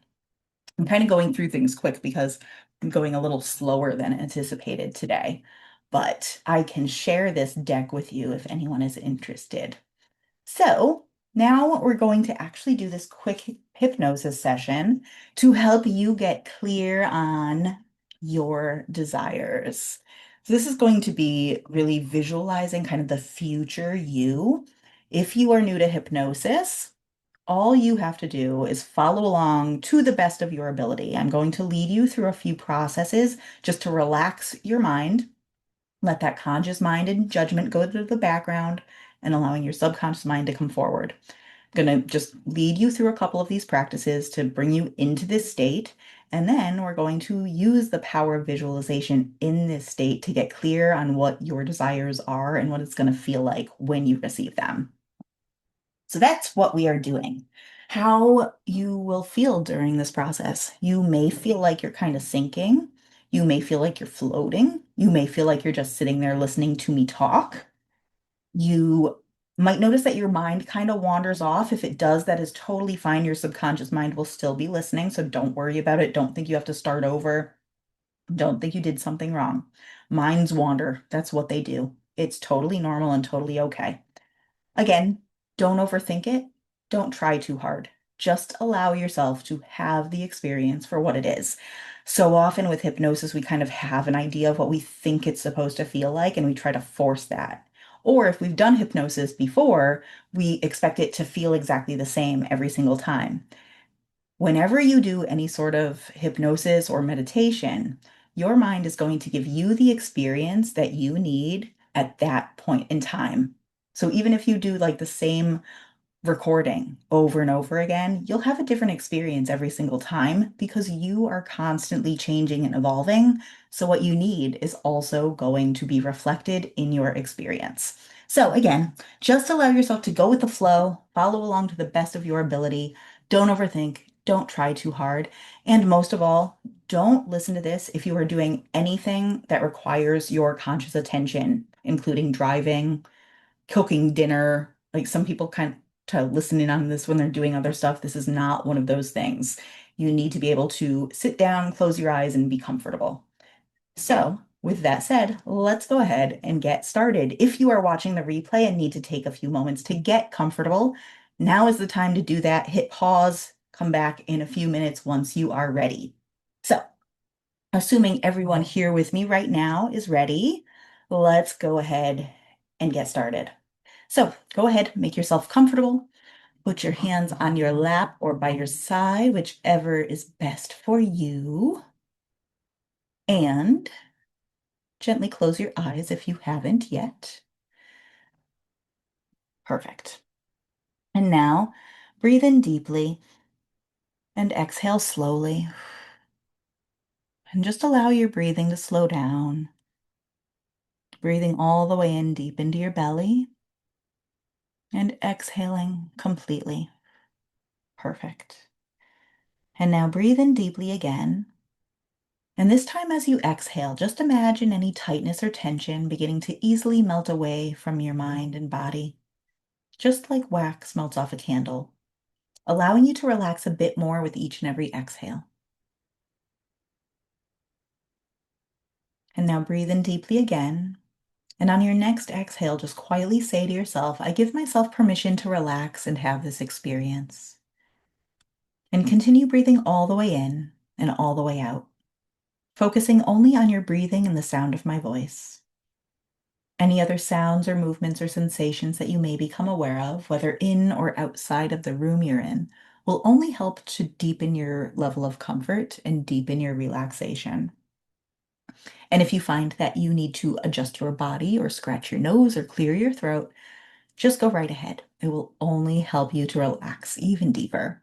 I'm kind of going through things quick because I'm going a little slower than anticipated today. But I can share this deck with you if anyone is interested. So now we're going to actually do this quick hypnosis session to help you get clear on your desires. So this is going to be really visualizing kind of the future you. If you are new to hypnosis, all you have to do is follow along to the best of your ability. I'm going to lead you through a few processes just to relax your mind, let that conscious mind and judgment go to the background, and allowing your subconscious mind to come forward. I'm going to just lead you through a couple of these practices to bring you into this state. And then we're going to use the power of visualization in this state to get clear on what your desires are and what it's going to feel like when you receive them. So that's what we are doing. How you will feel during this process. You may feel like you're kind of sinking. You may feel like you're floating. You may feel like you're just sitting there listening to me talk. You might notice that your mind kind of wanders off. If it does, that is totally fine. Your subconscious mind will still be listening, so don't worry about it. Don't think you have to start over. Don't think you did something wrong. Minds wander. That's what they do. It's totally normal and totally okay. Again, don't overthink it. Don't try too hard. Just allow yourself to have the experience for what it is. So often with hypnosis, we kind of have an idea of what we think it's supposed to feel like, and we try to force that. Or if we've done hypnosis before, we expect it to feel exactly the same every single time. Whenever you do any sort of hypnosis or meditation, your mind is going to give you the experience that you need at that point in time. So even if you do like the same recording over and over again, you'll have a different experience every single time because you are constantly changing and evolving. So, what you need is also going to be reflected in your experience. So, again, just allow yourself to go with the flow, follow along to the best of your ability. Don't overthink, don't try too hard. And most of all, don't listen to this if you are doing anything that requires your conscious attention, including driving, cooking dinner. Like some people kind of to listen in on this when they're doing other stuff. This is not one of those things. You need to be able to sit down, close your eyes, and be comfortable. So, with that said, let's go ahead and get started. If you are watching the replay and need to take a few moments to get comfortable, now is the time to do that. Hit pause, come back in a few minutes once you are ready. So, assuming everyone here with me right now is ready, let's go ahead and get started. So go ahead, make yourself comfortable. Put your hands on your lap or by your side, whichever is best for you. And gently close your eyes if you haven't yet. Perfect. And now breathe in deeply and exhale slowly. And just allow your breathing to slow down. Breathing all the way in deep into your belly and exhaling completely. Perfect. And now breathe in deeply again. And this time, as you exhale, just imagine any tightness or tension beginning to easily melt away from your mind and body, just like wax melts off a candle, allowing you to relax a bit more with each and every exhale. And now breathe in deeply again. And on your next exhale, just quietly say to yourself, I give myself permission to relax and have this experience. And continue breathing all the way in and all the way out, focusing only on your breathing and the sound of my voice. Any other sounds or movements or sensations that you may become aware of, whether in or outside of the room you're in, will only help to deepen your level of comfort and deepen your relaxation. And if you find that you need to adjust your body or scratch your nose or clear your throat, just go right ahead. It will only help you to relax even deeper.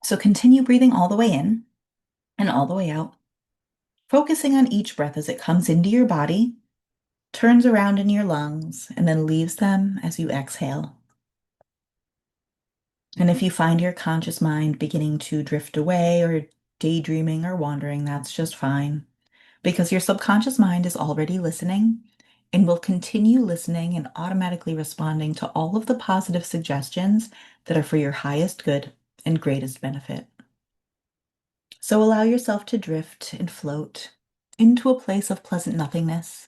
So continue breathing all the way in and all the way out, focusing on each breath as it comes into your body, turns around in your lungs, and then leaves them as you exhale. And if you find your conscious mind beginning to drift away or daydreaming or wandering, that's just fine because your subconscious mind is already listening and will continue listening and automatically responding to all of the positive suggestions that are for your highest good and greatest benefit. So allow yourself to drift and float into a place of pleasant nothingness,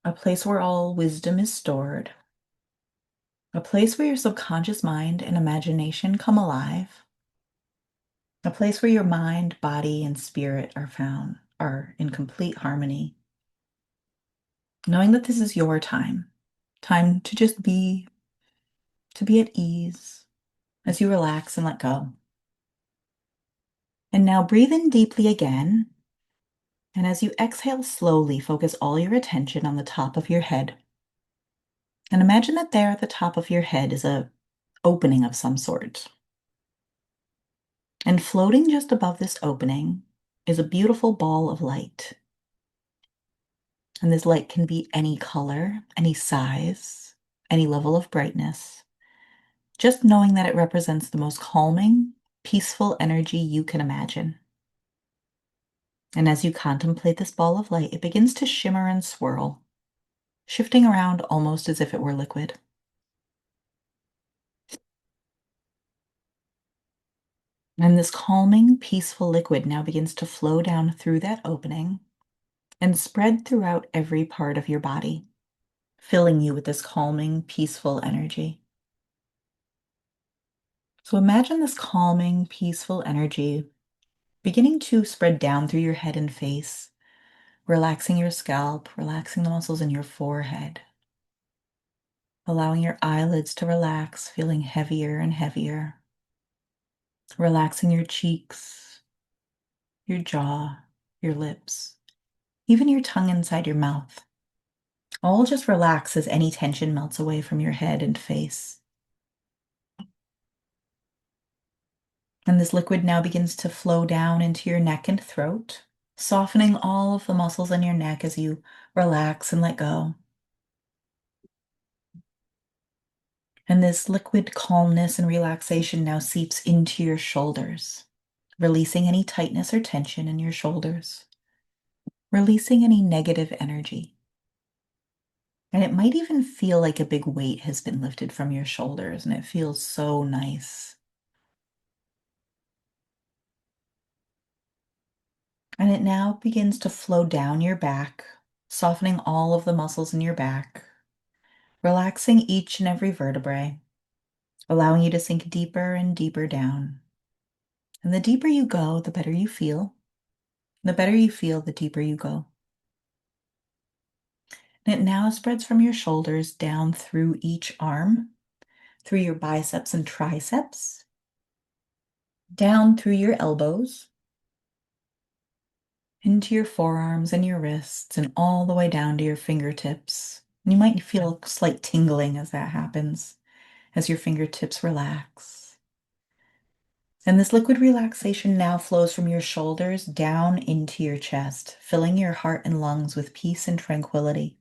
a place where all wisdom is stored, a place where your subconscious mind and imagination come alive, a place where your mind, body, and spirit are in complete harmony, knowing that this is your time to just to be at ease as you relax and let go. And now breathe in deeply again. And as you exhale slowly, focus all your attention on the top of your head. And imagine that there at the top of your head is a opening of some sort. And floating just above this opening is a beautiful ball of light. And this light can be any color, any size, any level of brightness. Just knowing that it represents the most calming, peaceful energy you can imagine. And as you contemplate this ball of light, it begins to shimmer and swirl, shifting around almost as if it were liquid. And this calming, peaceful liquid now begins to flow down through that opening and spread throughout every part of your body, filling you with this calming, peaceful energy. So imagine this calming, peaceful energy beginning to spread down through your head and face, relaxing your scalp, relaxing the muscles in your forehead, allowing your eyelids to relax, feeling heavier and heavier, relaxing your cheeks, your jaw, your lips, even your tongue inside your mouth. All just relax as any tension melts away from your head and face. And this liquid now begins to flow down into your neck and throat, softening all of the muscles in your neck as you relax and let go. And this liquid calmness and relaxation now seeps into your shoulders, releasing any tightness or tension in your shoulders, releasing any negative energy. And it might even feel like a big weight has been lifted from your shoulders, and it feels so nice. And it now begins to flow down your back, softening all of the muscles in your back, relaxing each and every vertebrae, allowing you to sink deeper and deeper down. And the deeper you go, the better you feel. The better you feel, the deeper you go. And it now spreads from your shoulders down through each arm, through your biceps and triceps, down through your elbows, into your forearms and your wrists, and all the way down to your fingertips. And you might feel a slight tingling as that happens, as your fingertips relax. And this liquid relaxation now flows from your shoulders down into your chest, filling your heart and lungs with peace and tranquility,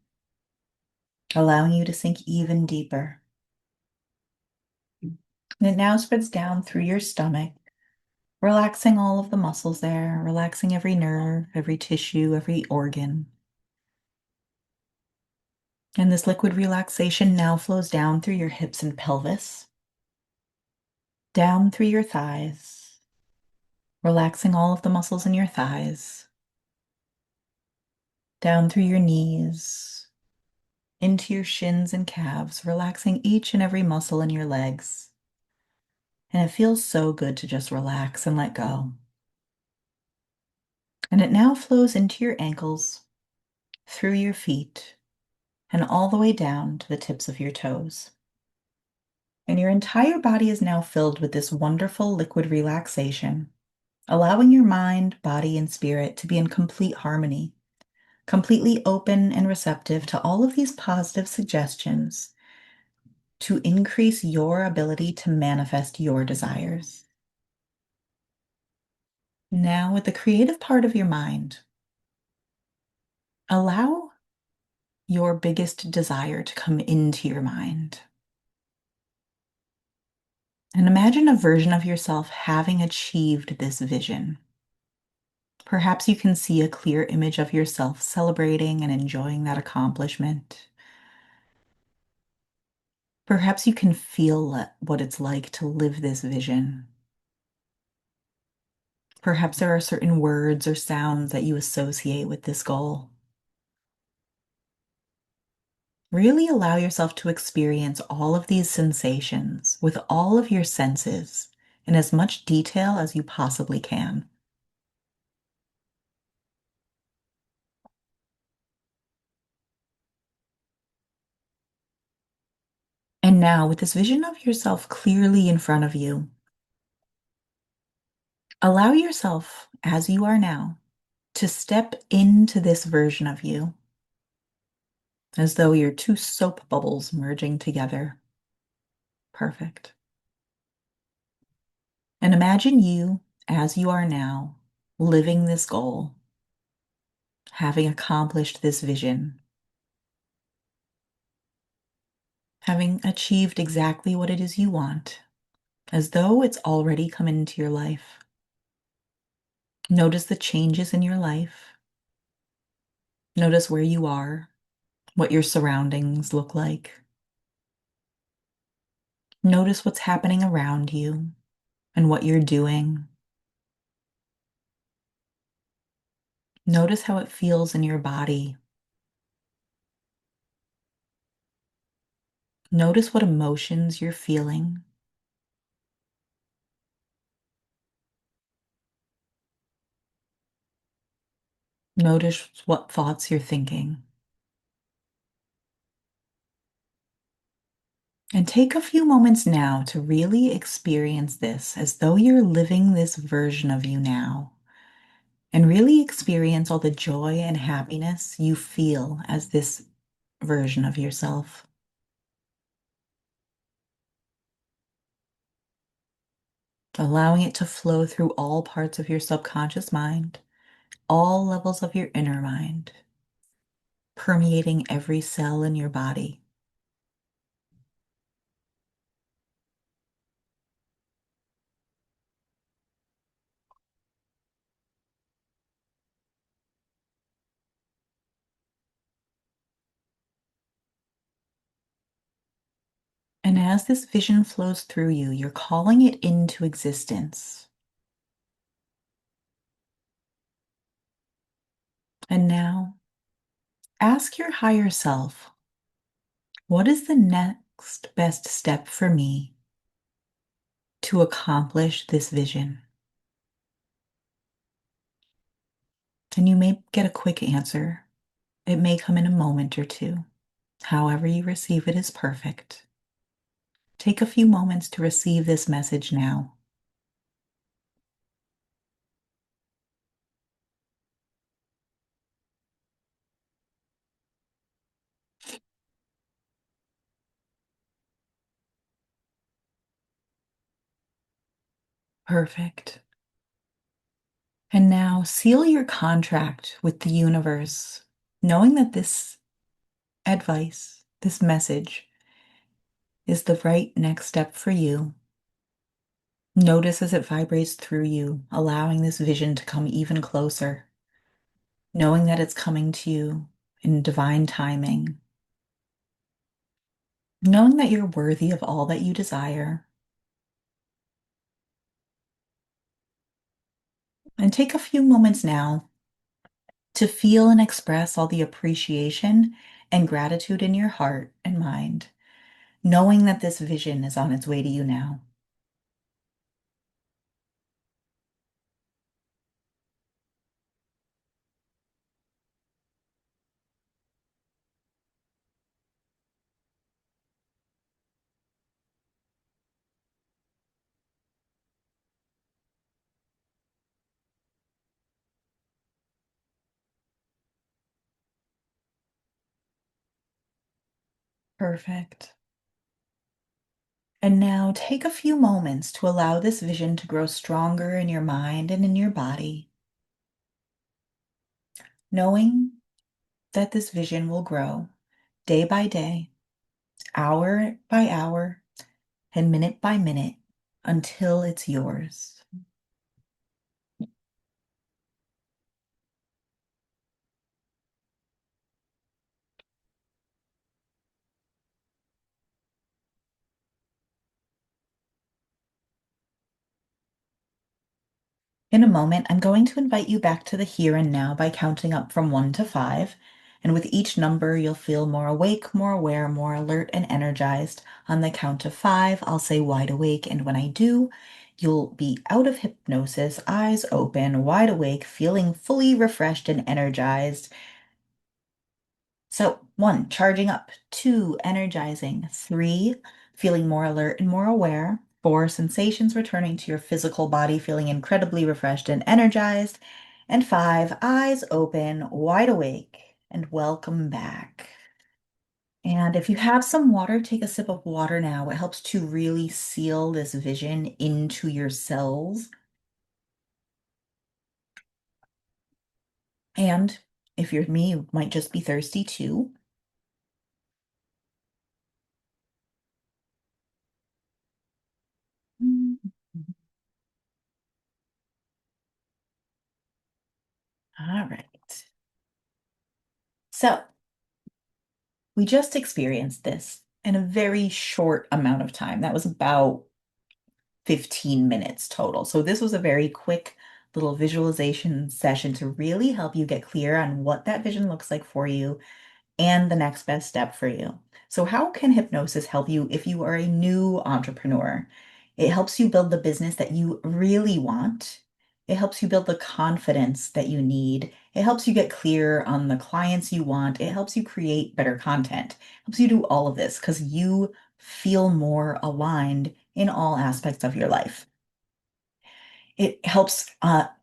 allowing you to sink even deeper. And it now spreads down through your stomach, relaxing all of the muscles there, relaxing every nerve, every tissue, every organ. And this liquid relaxation now flows down through your hips and pelvis, down through your thighs, relaxing all of the muscles in your thighs, down through your knees, into your shins and calves, relaxing each and every muscle in your legs. And it feels so good to just relax and let go. And it now flows into your ankles, through your feet, and all the way down to the tips of your toes. And your entire body is now filled with this wonderful liquid relaxation, allowing your mind, body, and spirit to be in complete harmony, completely open and receptive to all of these positive suggestions to increase your ability to manifest your desires. Now, with the creative part of your mind, allow your biggest desire to come into your mind. And imagine a version of yourself having achieved this vision. Perhaps you can see a clear image of yourself celebrating and enjoying that accomplishment. Perhaps you can feel what it's like to live this vision. Perhaps there are certain words or sounds that you associate with this goal. Really allow yourself to experience all of these sensations with all of your senses in as much detail as you possibly can. And now, with this vision of yourself clearly in front of you, allow yourself, as you are now, to step into this version of you as though you're two soap bubbles merging together. Perfect. And imagine you, as you are now, living this goal, having accomplished this vision, having achieved exactly what it is you want, as though it's already come into your life. Notice the changes in your life. Notice where you are, what your surroundings look like. Notice what's happening around you and what you're doing. Notice how it feels in your body. Notice what emotions you're feeling. Notice what thoughts you're thinking. And take a few moments now to really experience this as though you're living this version of you now. And really experience all the joy and happiness you feel as this version of yourself. Allowing it to flow through all parts of your subconscious mind, all levels of your inner mind, permeating every cell in your body. And as this vision flows through you, you're calling it into existence. And now, ask your higher self, what is the next best step for me to accomplish this vision? And you may get a quick answer. It may come in a moment or two. However you receive it is perfect. Take a few moments to receive this message now. Perfect. And now seal your contract with the universe, knowing that this advice, this message, is the right next step for you. Notice as it vibrates through you, allowing this vision to come even closer, knowing that it's coming to you in divine timing, knowing that you're worthy of all that you desire. And take a few moments now to feel and express all the appreciation and gratitude in your heart and mind, knowing that this vision is on its way to you now. Perfect. And now take a few moments to allow this vision to grow stronger in your mind and in your body, knowing that this vision will grow day by day, hour by hour, and minute by minute until it's yours. In a moment, I'm going to invite you back to the here and now by counting up from 1 to 5. And with each number, you'll feel more awake, more aware, more alert, and energized. On the count of 5, I'll say wide awake. And when I do, you'll be out of hypnosis, eyes open, wide awake, feeling fully refreshed and energized. So, 1, charging up. 2, energizing. 3, feeling more alert and more aware. 4, sensations returning to your physical body, feeling incredibly refreshed and energized. And 5, eyes open, wide awake, and welcome back. And if you have some water, take a sip of water now. It helps to really seal this vision into your cells. And if you're me, you might just be thirsty too. Mm. All right. So, we just experienced this in a very short amount of time. That was about 15 minutes total. So this was a very quick little visualization session to really help you get clear on what that vision looks like for you and the next best step for you. So, how can hypnosis help you if you are a new entrepreneur? It helps you build the business that you really want. It helps you build the confidence that you need. It helps you get clear on the clients you want. It helps you create better content. It helps you do all of this because you feel more aligned in all aspects of your life. It helps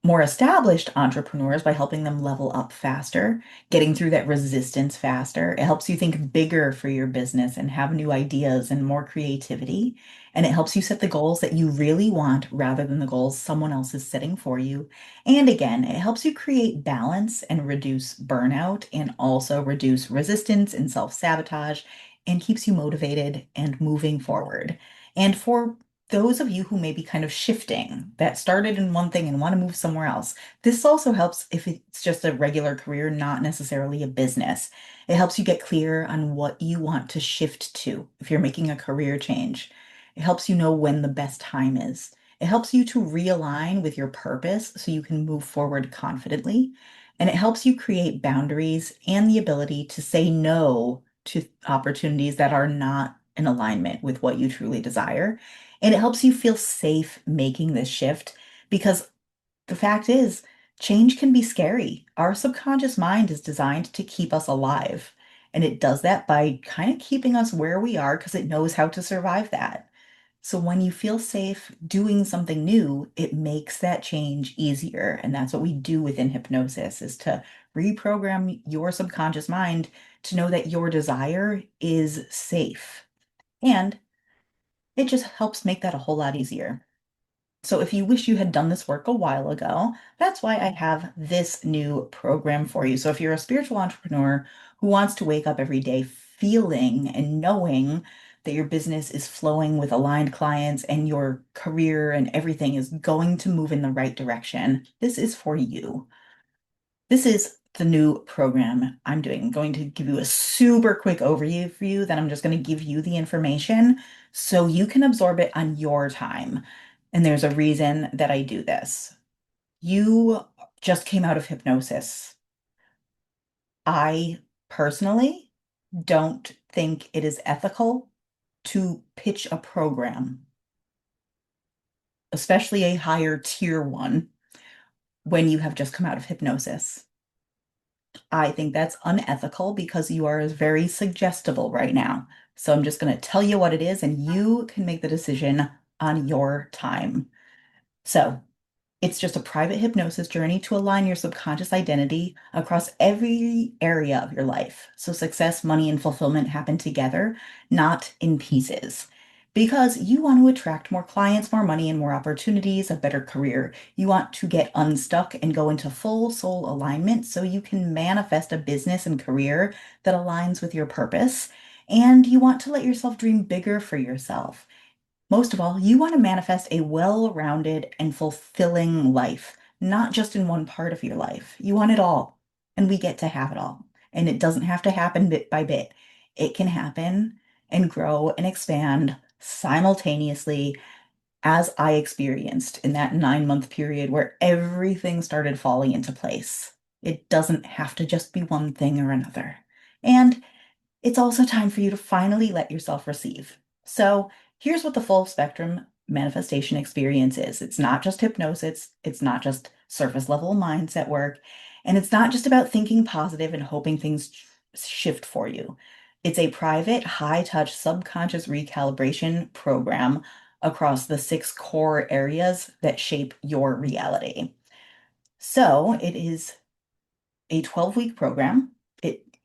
more established entrepreneurs by helping them level up faster, getting through that resistance faster. It helps you think bigger for your business and have new ideas and more creativity. And it helps you set the goals that you really want rather than the goals someone else is setting for you. And again, it helps you create balance and reduce burnout and also reduce resistance and self-sabotage and keeps you motivated and moving forward. And for those of you who may be kind of shifting that started in one thing and want to move somewhere else, this also helps if it's just a regular career, not necessarily a business. It helps you get clear on what you want to shift to if you're making a career change. It helps you know when the best time is. It helps you to realign with your purpose so you can move forward confidently. And it helps you create boundaries and the ability to say no to opportunities that are not in alignment with what you truly desire. And it helps you feel safe making this shift because the fact is, change can be scary. Our subconscious mind is designed to keep us alive. And it does that by kind of keeping us where we are because it knows how to survive that. So when you feel safe doing something new, it makes that change easier. And that's what we do within hypnosis is to reprogram your subconscious mind to know that your desire is safe. And it just helps make that a whole lot easier. So if you wish you had done this work a while ago, that's why I have this new program for you. So if you're a spiritual entrepreneur who wants to wake up every day feeling and knowing that your business is flowing with aligned clients and your career and everything is going to move in the right direction, this is for you. This is the new program I'm doing. I'm going to give you a super quick overview for you, then I'm just going to give you the information so you can absorb it on your time. And there's a reason that I do this. You just came out of hypnosis. I personally don't think it is ethical to pitch a program, especially a higher tier one, when you have just come out of hypnosis. I think that's unethical because you are very suggestible right now. So I'm just going to tell you what it is, and you can make the decision on your time. So It's just a private hypnosis journey to align your subconscious identity across every area of your life. So success, money, and fulfillment happen together, not in pieces. Because you want to attract more clients, more money, and more opportunities, a better career. You want to get unstuck and go into full soul alignment so you can manifest a business and career that aligns with your purpose. And you want to let yourself dream bigger for yourself. Most of all, you want to manifest a well-rounded and fulfilling life, not just in one part of your life. You want it all, and we get to have it all. And it doesn't have to happen bit by bit. It can happen and grow and expand simultaneously as I experienced in that 9-month period where everything started falling into place. It doesn't have to just be one thing or another. And it's also time for you to finally let yourself receive. So here's what the full spectrum manifestation experience is. It's not just hypnosis, it's not just surface level mindset work, and it's not just about thinking positive and hoping things shift for you. It's a private, high touch subconscious recalibration program across the 6 core areas that shape your reality. So it is a 12-week program.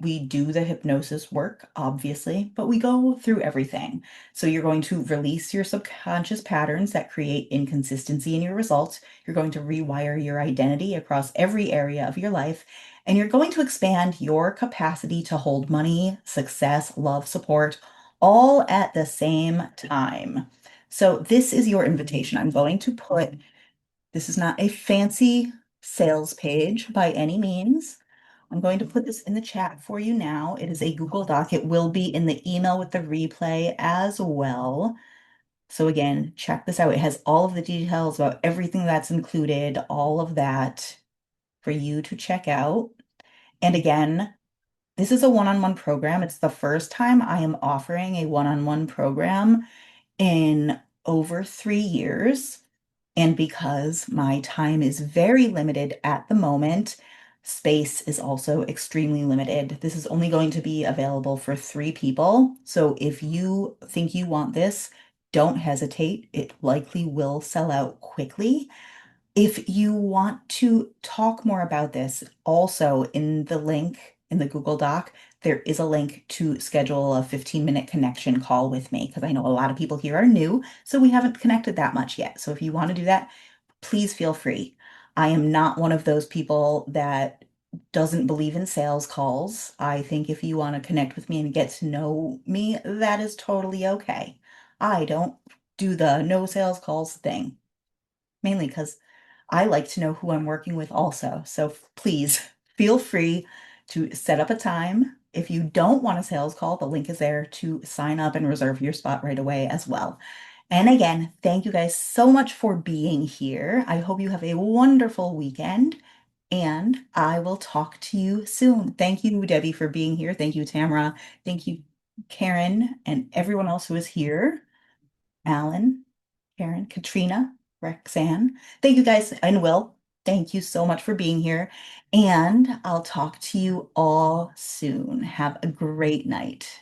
We do the hypnosis work, obviously, but we go through everything. So you're going to release your subconscious patterns that create inconsistency in your results. You're going to rewire your identity across every area of your life, and you're going to expand your capacity to hold money, success, love, support, all at the same time. So this is your invitation. I'm going to put this is not a fancy sales page by any means. I'm going to put this in the chat for you now. It is a Google Doc. It will be in the email with the replay as well. So again, check this out. It has all of the details about everything that's included, all of that for you to check out. And again, this is a one-on-one program. It's the first time I am offering a one-on-one program in over 3 years. And because my time is very limited at the moment, space is also extremely limited. This is only going to be available for 3 people. So if you think you want this, don't hesitate. It likely will sell out quickly. If you want to talk more about this, also in the link in the Google Doc, there is a link to schedule a 15-minute connection call with me because I know a lot of people here are new, so we haven't connected that much yet. So if you want to do that, please feel free. I am not one of those people that doesn't believe in sales calls. I think if you want to connect with me and get to know me, that is totally okay. I don't do the no sales calls thing, mainly because I like to know who I'm working with also. So please feel free to set up a time. If you don't want a sales call, the link is there to sign up and reserve your spot right away as well. And again, thank you guys so much for being here. I hope you have a wonderful weekend, and I will talk to you soon. Thank you, Debbie, for being here. Thank you, Tamara. Thank you, Karen, and everyone else who is here. Alan, Karen, Katrina, Roxanne. Thank you guys, and Will. Thank you so much for being here. And I'll talk to you all soon. Have a great night.